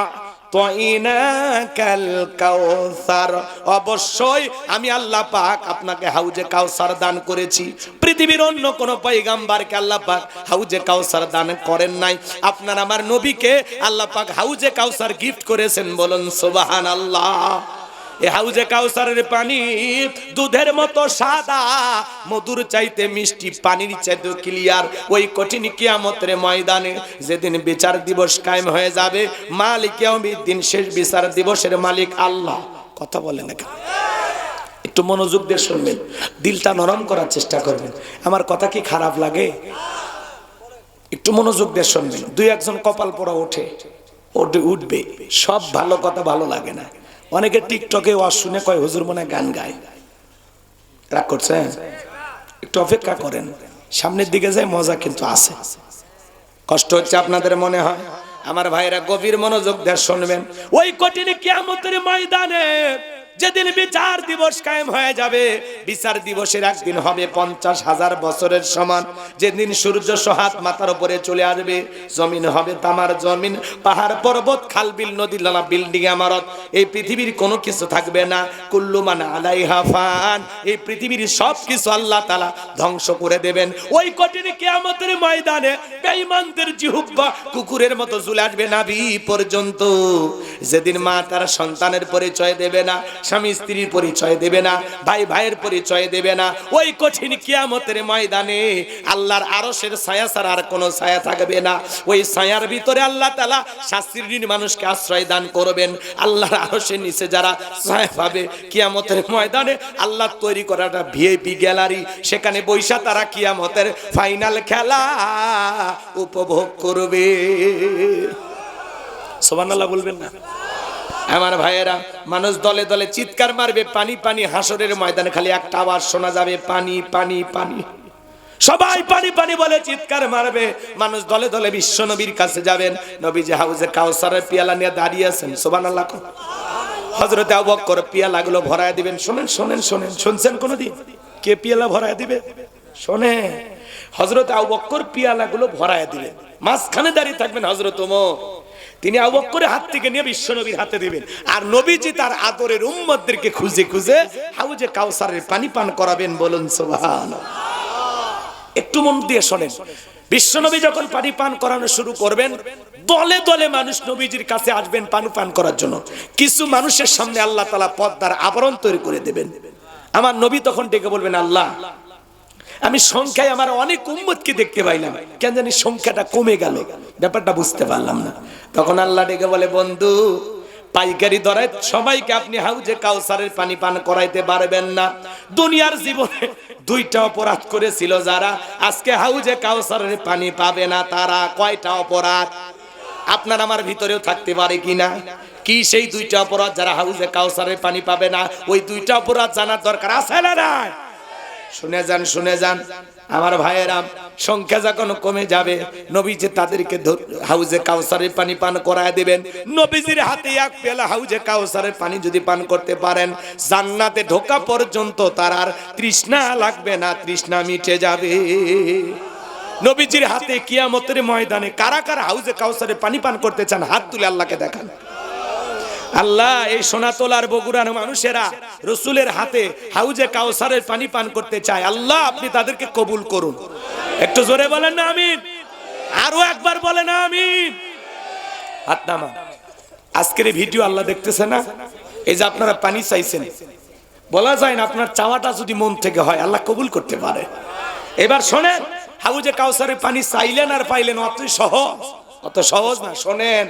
আ'তাইনাকাল কাউসার, অবশ্যই আমি আল্লাহ পাক আপনাকে হাউজে কাউসার দান করেছি। পৃথিবীর অন্য কোন পয়গম্বরকে আল্লাহ পাক হাউজে কাউসার দান করেন নাই। আপনার আমার নবীকে আল্লাহ পাক হাউজে কাউসার গিফট করেছেন, বলুন সুবহানাল্লাহ। এই হাউজে কাউসারের পানি দুধের মতো সাদা, মধুর চাইতে মিষ্টি, পানির চাইতে ক্লিয়ার। ওই কঠিন কিয়ামতের ময়দানে যেদিন বিচার দিবস কায়েম হয়ে যাবে, মালিক ইয়াউমিদ্দিন, শেষ বিচার দিবসের মালিক আল্লাহ। কথা বলেন না কেন? একটু মনোযোগ দিয়ে শুনবেন, দিলটা নরম করার চেষ্টা করবেন। আমার কথা কি খারাপ লাগে? একটু মনোযোগ দিয়ে শুনবেন। দুই একজন কপাল পোড়া উঠবে, সব ভালো কথা ভালো লাগে না। অনেকে টিকটকে ওয়াজ শুনে কয় হুজুর মনে গান গায়। রাগ করছেন? একটু অপেক্ষা করেন, সামনের দিকে যায় মজা কিন্তু আছে। কষ্ট হচ্ছে আপনাদের মনে হয়? আমার ভাইরা গভীর মনোযোগ দিয়ে শুনবেন। ওই কঠিন কিয়ামতের ময়দানে যেদিন বিচার দিবস কায়েম হয়ে যাবে, বিচার দিবসের একদিন হবে 50,000 বছরের সমান। যেদিন সূর্য সোহাত মাথার উপরে চলে আসবে, জমিন হবে তামার জমিন, পাহাড় পর্বত খাল বিল নদী নালা বিল্ডিং ইমারত, এই পৃথিবীর কোনো কিছু থাকবে না। কুল্লু মান আলাইহা ফান, এই পৃথিবীর সব কিছু আল্লাহ তাআলা ধ্বংস করে দেবেন। ওই কঠিন কিয়ামতের ময়দানে বেঈমানদের জিহ্বা কুকুরের মতো ঝুলে আসবে নাভি পর্যন্ত। যেদিন মা তার সন্তানের পরিচয় দেবে না, স্বামী স্ত্রীর পরিচয় দেবে না, ভাই ভাইয়ের পরিচয় দেবে না, ওই কঠিন কিয়ামতের ময়দানে আল্লাহর আরশের ছায়া ছাড়া আর কোনো ছায়া থাকবে না। ওই ছায়ার ভিতরে আল্লাহ তাআলা শাস্তিহীন মানুষকে আশ্রয় দান করবেন। আল্লাহর আরশের নিচে যারা ছায়া পাবে কিয়ামতের ময়দানে, আল্লাহ তৈরি করা একটা ভিআইপি গ্যালারি, সেখানে বৈশা তারা কিয়ামতের ফাইনাল খেলা উপভোগ করবে। সুবহানাল্লাহ বলবেন না? আমার ভাইয়েরা, মানুষ দলে দলে চিৎকার মারবে, পানি পানি। হাসরের ময়দানে খালি একটা আওয়াজ শোনা যাবে, পানি পানি পানি। সবাই পানি পানি বলে চিৎকার মারবে। মানুষ দলে দলে বিশ্ব নবীর কাছে যাবেন। নবীজি হাউজে কাউসারের পিয়ালা নিয়ে দাঁড়িয়ে আছেন। সুবহানাল্লাহ। হযরত আবু বকর পিয়ালাগুলো ভরায় দিবেন। শোনেন শোনেন শোনেন, শুনছেন কোনদিন কে পিয়ালা ভরায় দিবে? শোনে, হযরত আবু বকর পিয়ালাগুলো ভরায় দিবেন। মাঝখানে দাঁড়িয়ে থাকবেন হযরত ওমর, তিনি আবু বকরের হাত থেকে নিয়ে বিশ্ব নবীর হাতে দিবেন। আর নবীজি তার আদরের উম্মতদেরকে খুঁজে খুঁজে হাউজে কাউসারের পানি পান করাবেন। বলুন সুবহানাল্লাহ। একটু মন দিয়ে শোনেন, বিশ্ব নবী যখন পানি পান করানো শুরু করবেন, দলে দলে মানুষ নবীজির কাছে আসবেন পানি পান করার জন্য। কিছু মানুষের সামনে আল্লাহ তাআলা পর্দার আবরণ তৈরি করে দেবেন। আমার নবী তখন ডেকে বলবেন, আল্লাহ, আমি সংখ্যায় আমার অনেক উম্মতকে দেখতে পাইলাম, কেন জানি সংখ্যাটা কমে গেল, ব্যাপারটা বুঝতে পারলাম না। তখন আল্লাহ ডেকে বলে, বন্ধু, পাইকারি দরে সবাইকে আপনি হাউজে কাউসারের পানি পান করাইতে পারবেন না। দুনিয়ার জীবনে দুইটা অপরাধ করেছিল যারা, আজকে হাউজে কাউসারের পানি পাবে না তারা। কয়টা অপরাধ? আপনার আমার ভিতরেও থাকতে পারে কিনা? কি সেই দুইটা অপরাধ যারা হাউজে কাউসারের পানি পাবে না? ওই দুইটা অপরাধ জানার দরকার আছে না নাই? শুনে যান শুনে যান। আমার ভাইয়েরা, সংখ্যা যখন কমে যাবে নবীজি তাদেরকে হাউজে কাউসারের পানি পান করায় দিবেন। নবীজির হাতে এক পেলা হাউজে কাউসারের পানি যদি পান করতে পারেন, জান্নাতে ঢোকা পর্যন্ত তার আর তৃষ্ণা লাগবে না, তৃষ্ণা মিটে যাবে। নবীজির হাতে কিয়ামতের ময়দানে কারা কারা হাউজে কাউসারের পানি পান করতে চান? হাত তুলে আল্লাহকে দেখান। আল্লাহ, এই সোনাতলার বগুড়ার মানুষেরা রসুলের হাতে হাউজে কাউসারের পানি পান করতে চায়। আল্লাহ, আপনি তাদেরকে কবুল করুন। একটু জোরে বলেন না আমিন। আরো একবার বলেন আমিন। হাত নামান। আজকের ভিডিও আল্লাহ দেখতেছে না? এই যে আপনারা পানি চাইছেন, বলা যায় না আপনার চাওয়াটা যদি মন থেকে হয় আল্লাহ কবুল করতে পারে। এবার শোনেন, হাউজে কাউসারের পানি চাইলেন আর পাইলেন, অত সহজ না। শোনেন,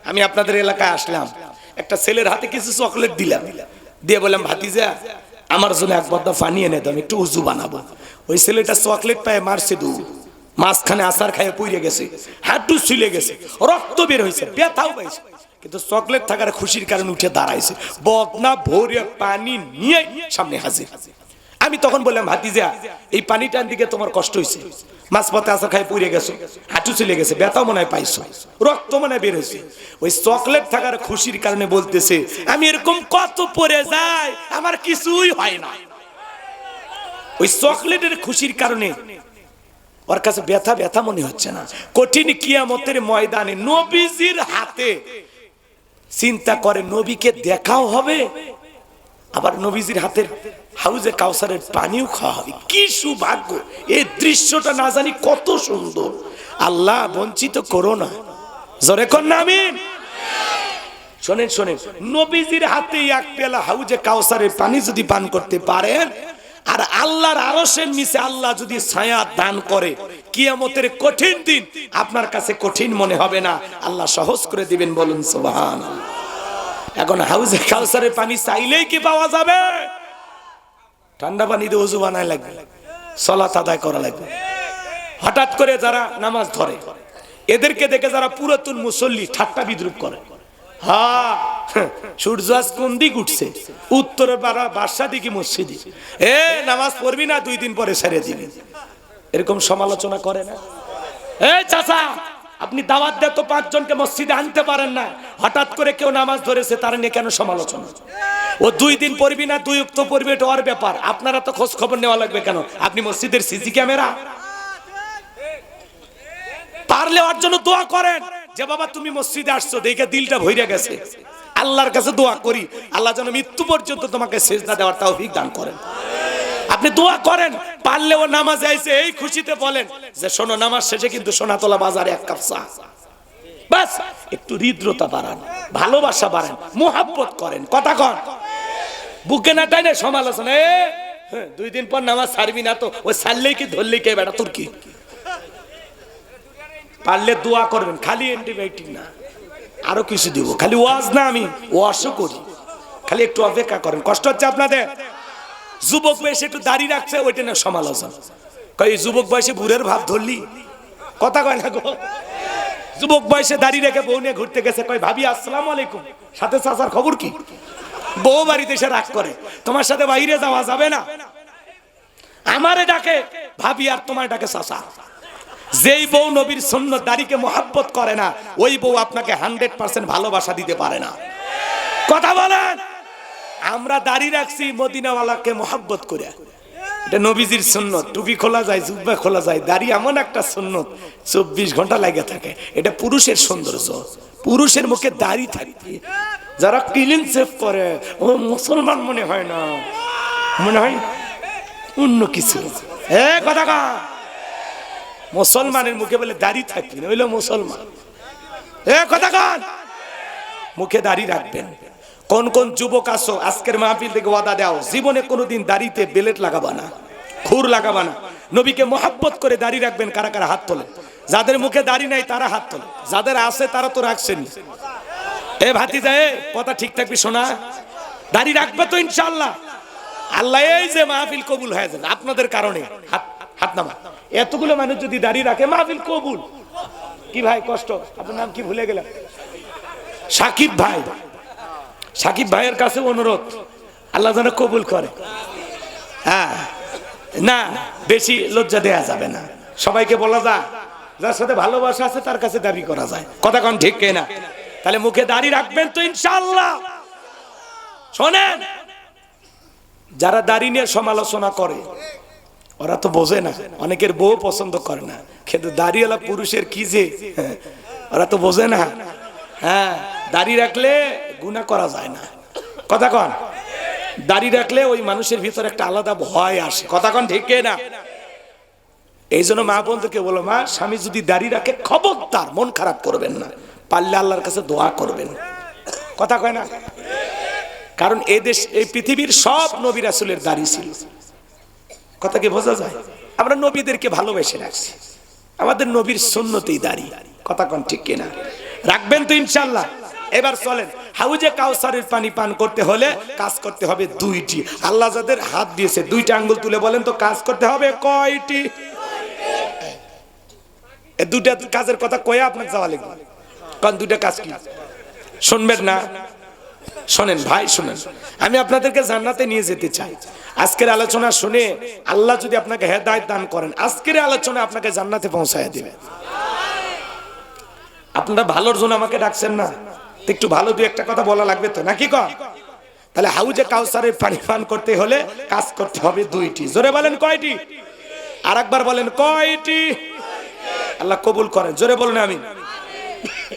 আমি আপনাদের এলাকায় আসলাম, একটা ছেলের হাতে কিছু চকলেট দিলাম, দিয়ে বললাম ভাতিজা আমার জন্য এক বদ্দা পানি এনে দাও, একটু উজু বানাবো। ওই ছেলেটা চকলেট পায়ে মারছে দু, মাঝখানে আচার খাইয়ে পুড়ে গেছে, হাঁটু ছিলে গেছে, রক্ত বের হয়েছে, ব্যথাও পাইছে, কিন্তু চকলেট থাকার খুশির কারণে উঠে দাঁড়াইছে, বদনা ভরে পানি নিয়ে সামনে হাজির। আমি তখন বললাম ভাতিজা এই পানিটার দিকে তোমার কষ্ট হয়েছে, মাঝপথে আচার খাই পুড়ে গেছো, হাঁটু চলে গেছে, ব্যথাও মনে হয় পাইছো, রক্ত মনে হয় বের হয়েছে। ওই চকলেট থাকার খুশির কারণে বলতেছে আমি এরকম কত পরে যাই আমার কিছুই হয় না। ওই চকলেটের খুশির কারণে ওর কাছে ব্যথা ব্যথা মনে হচ্ছে না। কঠিন কিয়ামতের ময়দানে নবীজির হাতে চিন্তা করে নবীকে দেখাও হবে, আবার নবীজির হাতের হাউজে কাউসারের পানিও খাওয়া হবে। কি সৌভাগ্য! এই দৃশ্যটা না জানি কত সুন্দর। আল্লাহ বঞ্চিত করো না, জোরে কর না আমিন। শোনেন শোনেন, নবীজির হাতে এক পেলা হাউজে কাউসারের পানি যদি পান করতে পারেন, আর আল্লাহর আরশের নিচে আল্লাহ যদি ছায়া দান করে, কিয়ামতের কঠিন দিন আপনার কাছে কঠিন মনে হবে না, আল্লাহ সহজ করে দিবেন। বলুন সুবহানাল্লাহ। এখন হাউজে কাউসারের পানি চাইলেই কি পাওয়া যাবে? ঠান্ডা পানি দিয়ে ওযু বানায় লাগবে, সালাত আদায় করা লাগবে। হঠাৎ করে যারা নামাজ ধরে, এদেরকে দেখে যারা পুরাতন মুসল্লি ঠাট্টা বিদ্রুপ করে, হ্যাঁ সূর্য আজ কোন দিক উঠছে, উত্তরের বাদশা দিকে মসজিদে, নামাজ পড়বি না, 2 দিন পরে ছেড়ে দিবি, এরকম সমালোচনা করে না? চাচা আপনি দাওয়াত দিয়ে তো 5 জনকে মসজিদে আনতে পারেন না, হঠাৎ করে কেউ নামাজ ধরেছে তার নিয়ে কেন সমালোচনা? ও 2 দিন পড়বি না 2 ওয়াক্ত পড়বি, এটা ওর ব্যাপার, আপনারা তো খোঁজ খবর নেওয়া লাগবে কেন? আপনি মসজিদের সিসি ক্যামেরা? পারলে ওর জন্য দোয়া করেন যে বাবা তুমি মসজিদে আসছো দেখে দিলটা ভইরা গেছে, আল্লাহর কাছে দোয়া করি আল্লাহ যেন মৃত্যু পর্যন্ত তোমাকে সিজদা দেওয়ার তৌফিক দান করেন। আপনি দোয়া করেন। পারলে ও নামাজে আইছে এই খুশিতে বলেন যে শোনো নামাজ শেষে কিন্তু সোনাতলা বাজারে 1 কাপ চা, বাস একটু হৃদ্রতা বাড়ান, ভালোবাসা বাড়ান, মুহাব্বত করেন, কথা কন, বুকে না টাইনে সমালোচনা। 2 দিন পর নামাজ ছাড়বি না তো, ওই ছাড়লেই কি ধরলেই কে বেটা তোর কি? পারলে দোয়া করবেন, খালি অ্যান্টিবায়োটিক না, আরো কিছু দিব, খালি ওয়াজ না, আমি ওয়াশও করি, খালি একটু অপেক্ষা করেন। কষ্ট হচ্ছে আপনাদের? যুবক বয়সে একটু দাড়ি রাখছে, ওইটা না সমালোচনা, কই যুবক বয়সে বুড়ের ভাব ধরলি, কথা কয় না গো। যুবক বয়সে দাড়ি রেখে বউ নিয়ে ঘুরতে গেছে, কই ভাবি আসসালামু আলাইকুম, সাথে চাচার খবর কি? বউ বাড়িতে এসে রাগ করে, তোমার সাথে বাইরে যাওয়া যাবে না, আমারে ডাকে ভাবি আর তোমার ডাকে চাচা। যেই বউ নবীর সুন্নাত দাড়িকে মুহাব্বত করে না, ওই বউ আপনাকে 100% ভালোবাসা দিতে পারে না, কথা বলেন। আমরা দাড়ি রাখছি মদিনাওয়ালাকে মুহাব্বত করে, এটা নবীজির সুন্নাত। টুপি খোলা যায়, জুব্বা খোলা যায়, দাড়ি এমন একটা সুন্নাত 24 ঘন্টা লাগে থাকে, এটা পুরুষের সৌন্দর্য। পুরুষের মুখে দাড়ি থাকবে, যারা ক্লিন শেভ করে ও মুসলমান মনে হয় না, মনে হয় অন্য কিছু। কথা কা মুসলমানের মুখে বলে দাড়ি থাকবে না, হইলো মুসলমান। কথা কান, মুখে দাড়ি রাখবেন। কোন কোন যুবক আছো আজকের মাহফিল থেকে ওয়াদা দাও, জীবনে কোনোদিন দাড়িতে বেলেট লাগাবা না, খুর লাগাবা না, নবীকে মুহাব্বত করে দাড়ি রাখবেন। কারা কারা হাত তোলে? যাদের মুখে দাড়ি নাই তারা হাত তোলে, যাদের আছে তারা তো রাখছেন। ভাতিজা কথা ঠিক থাকবি শোনা, দাড়ি রাখবে তো ইনশাআল্লাহ। আল্লাহ এই যে মাহফিল কবুল হয়ে যাবে আপনাদের কারণে। হাত নামা। এতগুলো মানুষ যদি দাড়ি রাখে মাহফিল কবুল। কি ভাই কষ্ট, আপনার নাম কি ভুলে গেলাম? সাকিব ভাই। সাকিব ভাইয়ের কাছে অনুরোধ, আল্লাহ যেন কবুল করে। হ্যাঁ না, বেশি লজ্জা দেয়া যাবে না, সবাইকে বলা যায়, যার সাথে ভালোবাসা আছে তার কাছে দাবি করা যায়। কথা কোন ঠিক কিনা? তাহলে মুখে দাড়ি রাখবেন তো ইনশাআল্লাহ। শোনেন, যারা দাড়ি নিয়ে সমালোচনা করে ওরা তো বোঝে না, অনেকের বউ পছন্দ করে না, কিন্তু দাড়িওয়ালা পুরুষের কি যে, ওরা তো বোঝে না। হ্যাঁ, দাড়ি রাখলে গুনাহ করা যায় না। কথা কন, দাড়ি রাখলে ওই মানুষের ভিতরে একটা আলাদা ভয় আসে। কথা কন ঠিক না? এই জন্য মা বন্ধুকে বলো, মা স্বামী যদি দাড়ি রাখে খবরদার মন খারাপ করবেন না, পারলে আল্লাহর কাছে দোয়া করবেন। কথা কয় না? কারণ এই দেশ, এই পৃথিবীর সব নবী রাসূলের দাড়ি ছিল। কথা কি বোঝা যায়? আমরা নবীদেরকে ভালোবেসে রাখছি, আমাদের নবীর সুন্নতেই দাড়ি। কথা কন ঠিক কিনা? রাখবেন তো ইনশাআল্লাহ। এবার চলেন, হাউজে কাউসারের পানি পান করতে হলে কাজ করতে হবে দুইটি। আল্লাহ যাদের হাত দিয়েছে দুইটা আঙ্গুল তুলে বলেন তো, কাজ করতে হবে কয়টি? এই দুইটা কাজের কথা কয়ে আপনাকে যাওয়া লাগবে। কারণ দুইটা কাজ কি শুনবেন না? শোনেন ভাই, শুনেন, আমি আপনাদেরকে জান্নাতে নিয়ে যেতে চাই। আজকের আলোচনা শুনে আল্লাহ যদি আপনাকে হেদায়েত দান করেন, আজকের আলোচনা আপনাকে জান্নাতে পৌঁছায় দিবে। আপনারা ভালোর জন্য আমাকে ডাকছেন না, একটু ভালো দুই একটা কথা বলা লাগবে তো, নাকি কন? তাহলে হাউজে কাউসারের পানি পান করতে হলে কাজ করতে হবে দুইটি। জোরে বলেন কয়টি? আর একবার বলেন কয়টি? আল্লাহ কবুল করেন, জোরে বলেন আমিন।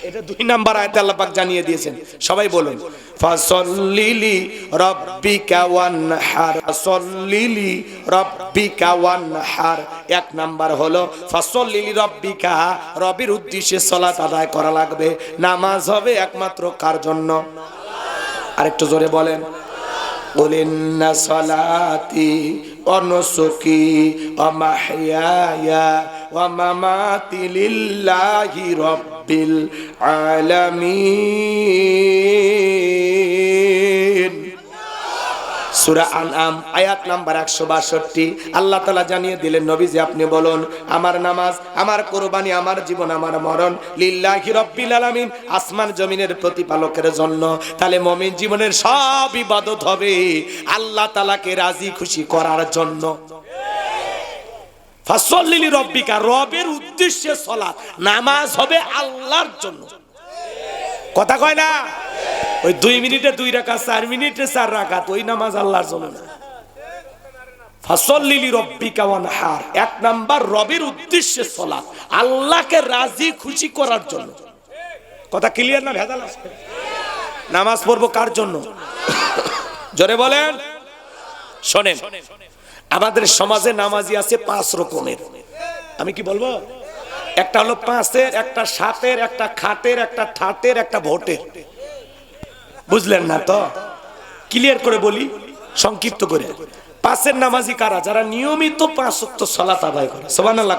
এটা 2 নাম্বার আয়াতে আল্লাহ পাক জানিয়ে দিয়েছেন। সবাই বলুন, ফাসাল্লিলি রাব্বিকা ওয়ানহার। ফাসাল্লিলি রাব্বিকা ওয়ানহার। 1 নাম্বার হলো ফাসাল্লিলি রাব্বিকা, রবের উদ্দেশ্যে সালাত আদায় করা লাগবে। নামাজ হবে একমাত্র কার জন্য? আরেকটু জোরে বলেন, ইন্না সালাতি ওয়া নুসুকি ওয়া মাহইয়ায়া ওয়া মামাতি লিল্লাহি রাব্বিল আলামিন। সূরা আনআম আয়াত নাম্বার 162। আল্লাহ তাআলা জানিয়ে দিলেন, নবীজি আপনি বলুন, আমার নামাজ, আমার কুরবানি, আমার জীবন, আমার মরণ লিল্লাহি রাব্বিল আলামিন, আসমান জমিনের প্রতিপালকের জন্য। তাহলে মুমিন জীবনের সব ইবাদত হবে আল্লাহ তাআলাকে রাজি খুশি করার জন্য। ফাসাল্লি রাব্বিকা, রবের উদ্দেশ্যে সালাত, নামাজ হবে আল্লাহর জন্য। কথা কয় না? ওই 2 মিনিটে 2 রাকাত, 4 মিনিটে 4 রাকাত, ওই নামাজ আল্লাহর জন্য না। ফাসাল্লি রাব্বিকা ওয়ানহার, 1 নাম্বার রবের উদ্দেশ্যে সালাত, আল্লাহকে রাজি খুশি করার জন্য। কথা ক্লিয়ার না? ভেজাল আছে? নামাজ পড়বো কার জন্য? জোরে বলেন। শোনেন, আমাদের সমাজে নামাজি আছে 5 রকমের। আমি কি বলবো? একটা হলো 5-এর, একটা 7-এর, একটা খাটের, একটা ঠাটের, একটা ভোটের। বুঝলেন না তো? ক্লিয়ার করে বলি, সংক্ষিপ্ত করে। 5-এর নামাজি কারা? যারা নিয়মিত 5 ওয়াক্ত সালাত আদায় করে। সুবহানাল্লাহ।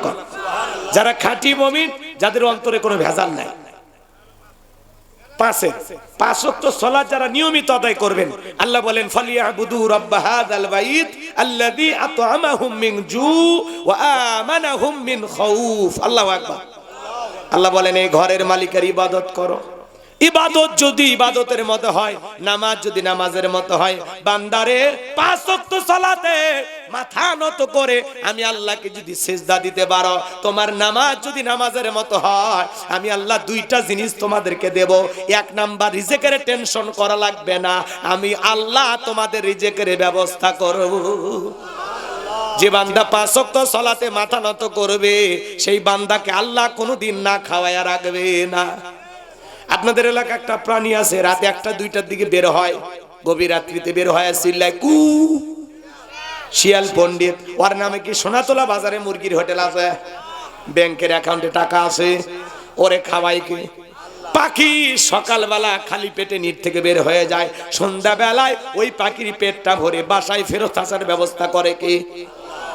যারা খাঁটি মুমিন, যাদের অন্তরে কোনো ভেজাল নাই। 5 ওয়াক্ত সালাত যারা নিয়মিত আদায় করবেন, আল্লাহ বলেন, ফালিয়াবুদু রাব্ব হাযাল বাইত আল্লাযী আত'আমাহুম মিন জু ওয়া আমানাহুম মিন খাউফ। আল্লাহু আকবার। আল্লাহ বলেন, এই ঘরের মালিকের ইবাদত করো। ইবাদত যদি ইবাদতের মতো হয়, নামাজ যদি নামাজের মতো হয়, বান্দারে 5 ওয়াক্ত সালাতে মাথা নত করে আমি আল্লাহকে যদি সিজদা দিতে পারো, তোমার নামাজ যদি নামাজের মতো হয়, আমি আল্লাহ 2টা জিনিস তোমাদেরকে দেব। 1 নাম্বার, রিজিকের টেনশন করা লাগবে না, আমি আল্লাহ তোমাদের রিজিকের ব্যবস্থা করব। যে বান্দা 5 ওয়াক্ত সালাতে মাথা নত করবে, সেই বান্দাকে আল্লাহ কোনোদিন না খাওয়ায়া রাখবে না। আপনাদের এলাকা একটা প্রাণী আছে, রাতে 1টা-2টার দিকে বের হয়, গভীর রাত্রিতে বের হয়, চিল্লায় কু। শিয়াল পণ্ডিত, ওর নামে কি সোনাতলা বাজারে মুরগির হোটেল আছে, ব্যাংকের অ্যাকাউন্টে টাকা আছে, ওরে খাওয়াই কে? পাখি সকালবেলা খালি পেটে নিট থেকে বের হয়ে যায়, সন্ধ্যাবেলায় ওই পাখির পেটটা ভরে বাসায় ফেরত আসার ব্যবস্থা করে কে?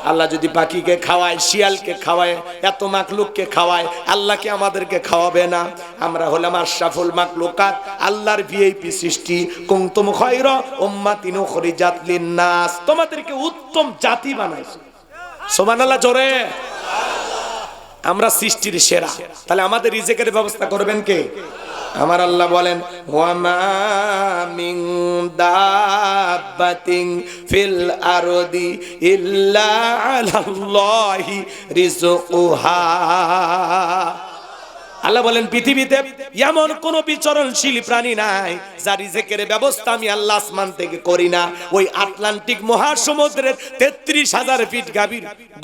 আল্লাহ যদি পাখিকে খাওয়ায়, শিয়ালকে খাওয়ায়, এত মাখলুককে খাওয়ায়, আল্লাহকে আমাদেরকে খাওয়াবে না? আমরা হলাম আশরাফুল মাখলুকাত, আল্লাহর ভিআইপি সৃষ্টি। কুনতুম খায়রা উম্মাতিন উখরিজাত লিন-নাস, তোমাদেরকে উত্তম জাতি বানাইছে। সুবহানাল্লাহ জোরে। আমরা সৃষ্টির সেরা, তাহলে আমাদের রিজিকের ব্যবস্থা করবেন কে? আমার আল্লাহ বলেন ওয়ামা মিন দাব্বাতিন ফিল আরদি ইল্লা আলাল্লাহি রিজকুহা। আল্লাহ বলেন পৃথিবীতে এমন কোন বিচরণশীল প্রাণী নাই যার রিজেকের ব্যবস্থা আমি আল্লাহ আসমান থেকে করি না। ওই আটলান্টিক মহাসমুদ্রের ৩৩,০০০ ফিট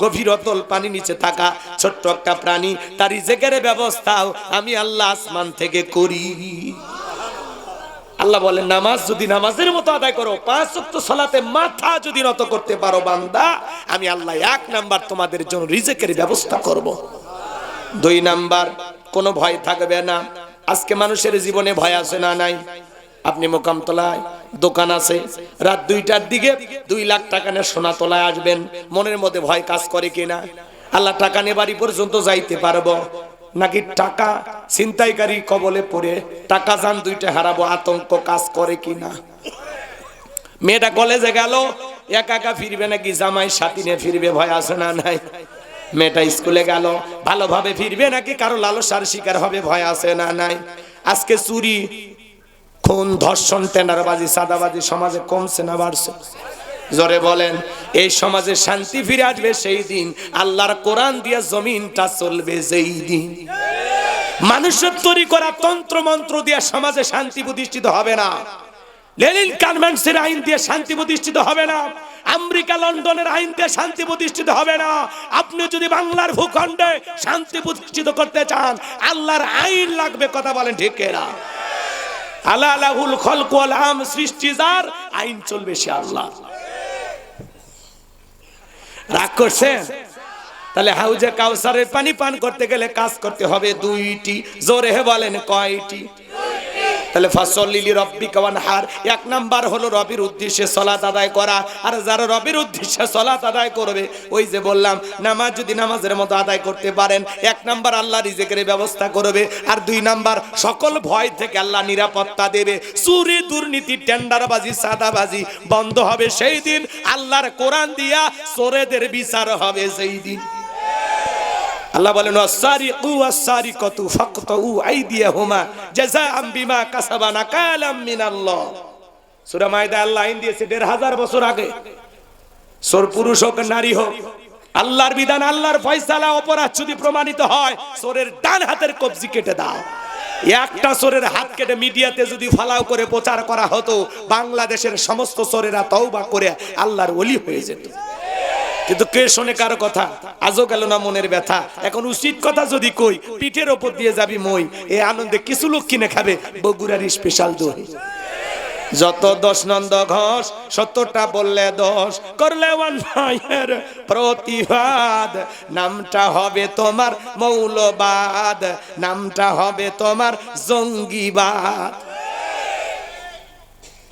গভীর অতল পানি নিচে থাকা ছোট্ট একটা প্রাণী, তার রিজেকের ব্যবস্থাও আমি আল্লাহ আসমান থেকে করি। আল্লাহ বলেন নামাজ যদি নামাজের মতো আদায় করো, 5 ওয়াক্ত সালাতে মাথা যদি নত করতে পারো বান্দা, আমি আল্লাহ 1 নাম্বার তোমাদের জন্য রিজেকের ব্যবস্থা করব। 2 নাম্বার, কোনো ভয় থাকবে না। আজকে মানুষের জীবনে ভয় আছে না নাই? আপনি মোকামতলায় দোকান আছে, রাত 2টার দিকে 2 লাখ টাকা নিয়ে সোনা তোলায় আসবেন, মনের মধ্যে ভয় কাজ করে কিনা? আল্লাহ টাকা নিয়ে বাড়ি পর্যন্ত যাইতে পারবো নাকি টাকা ছিনতাইকারী কবলে পড়ে টাকা যান 2টা হারাবো আতঙ্ক কাজ করে কিনা? মেয়েটা কলেজে গেল, একা একা ফিরবে নাকি জামাই সাথী নিয়ে ফিরবে, ভয় আছে না নাই? মেয়েটা স্কুলে গেল, ভালোভাবে ফিরবে নাকি কারো লালসার শিকার হবে, ভয় আছে না নাই? আজকে চুরি, খুন, ধর্ষণ, টেন্ডারবাজি, সাদাবাজি সমাজে কমছে না বাড়ছে? জোরে বলেন। এই সমাজে শান্তি ফিরে আসবে সেই দিন, আল্লাহর কোরআন দিয়ে জমিনটা চলবে যেই দিন। মানুষের তৈরি করা তন্ত্র মন্ত্র দিয়ে সমাজে শান্তি প্রতিষ্ঠিত হবে না। লেনিন কনভেনশনের আইন দিয়ে শান্তি প্রতিষ্ঠিত হবে না। আমেরিকা লন্ডনের আইন দিয়ে শান্তি প্রতিষ্ঠিত হবে না। আপনি যদি বাংলার ভূখণ্ডে শান্তি প্রতিষ্ঠিত করতে চান, আল্লাহর আইন লাগবে। কথা বলেন ঠিক কিনা? আলা লাহুল খলকু ওয়াল আমর, সৃষ্টি যার, আইন চলবে সে আল্লাহ। রাগ করছেন? তাহলে হাউজে কাউসারের পানি পান করতে গেলে কাজ করতে হবে 2টি। জোরে বলেন কয়টি? তাহলে ফাসল্লি রাব্বিকা ওয়ানহার, 1 নাম্বার হলো রবের উদ্দেশ্যে সালাত আদায় করা। আর যারা রবের উদ্দেশ্যে সালাত আদায় করবে, ওই যে বললাম নামাজ যদি নামাজের মতো আদায় করতে পারেন, 1 নাম্বার আল্লাহ রিজেকের ব্যবস্থা করবে। আর 2 নাম্বার সকল ভয় থেকে আল্লাহ নিরাপত্তা দেবে। চুরি, দুর্নীতি, টেন্ডারবাজি, সাদাবাজি বন্ধ হবে সেই দিন। আল্লাহর কোরআন দিয়া চোরেদের বিচার হবে সেই দিন। আল্লাহ বলেন ওয়াসারিকু ওয়াসারিকাতু ফাকতাউ আইদিয়াহুমা জাযাআম বিমা কাসাবা নাকালাম মিনাল্লাহ। সূরা মাইদা আল্লাহ আইন দিয়েছে 1500 বছর আগে। চোর পুরুষ হোক নারী হোক, আল্লাহর বিধান, আল্লাহর ফয়সালা, অপরাধ যদি প্রমাণিত হয়, চোরের ডান হাতের কবজি কেটে দাও। একটা চোরের হাত কেটে মিডিয়াতে যদি ফালাও করে প্রচার করা হতো, বাংলাদেশের সমস্ত চোরেরা তওবা করে আল্লাহর ওলি হয়ে যেত। কিন্তু কে শোনে কারো কথা? আজও গেল না মনের ব্যথা। এখন উচিত কথা যদি কই, পিঠের ওপর দিয়ে যাবি মই। এই আনন্দে কিছু লোক কিনে খাবে বগুড়ার স্পেশাল দই। যত 10 নন্দ ঘোষ, 70টা বললে দোষ, করলে অন্যায়ের প্রতিবাদ, নামটা হবে তোমার মৌলবাদ, নামটা হবে তোমার জঙ্গিবাদ।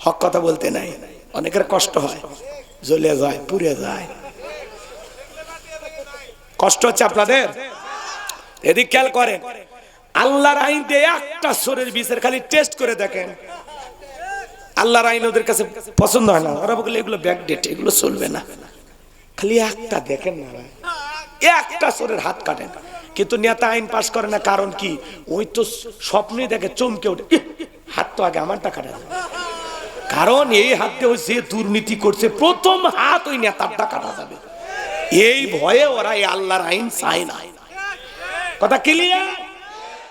হক কথা বলতে নাই, অনেকের কষ্ট হয়, জ্বলে যায়, পুড়ে যায়। কষ্ট হচ্ছে আপনাদের? এদিক খেয়াল করেন, আল্লাহর আইন দিয়ে একটা চোরের বিচার খালি টেস্ট করে দেখেন। আল্লাহর আইন ওদের কাছে পছন্দ হয় না, ওরা বলে এগুলো ব্যাকডেট, এগুলো চলবে না। খালি একটা দেখেন না, একটা চোরের হাত কাটেন। কিন্তু নেতা আইন পাস করে না, কারণ কি? ওই তো স্বপ্নই দেখে চমকে ওঠে, হাত তো আগে আমারটা কাটা যাবে। কারণ এই হাত দিয়ে যে দুর্নীতি করছে, প্রথম হাত ওই নেতারটা কাটা যাবে। এই ভয়ে ওরা এই আল্লাহর আইন চায় না। কথা ক্লিয়ার?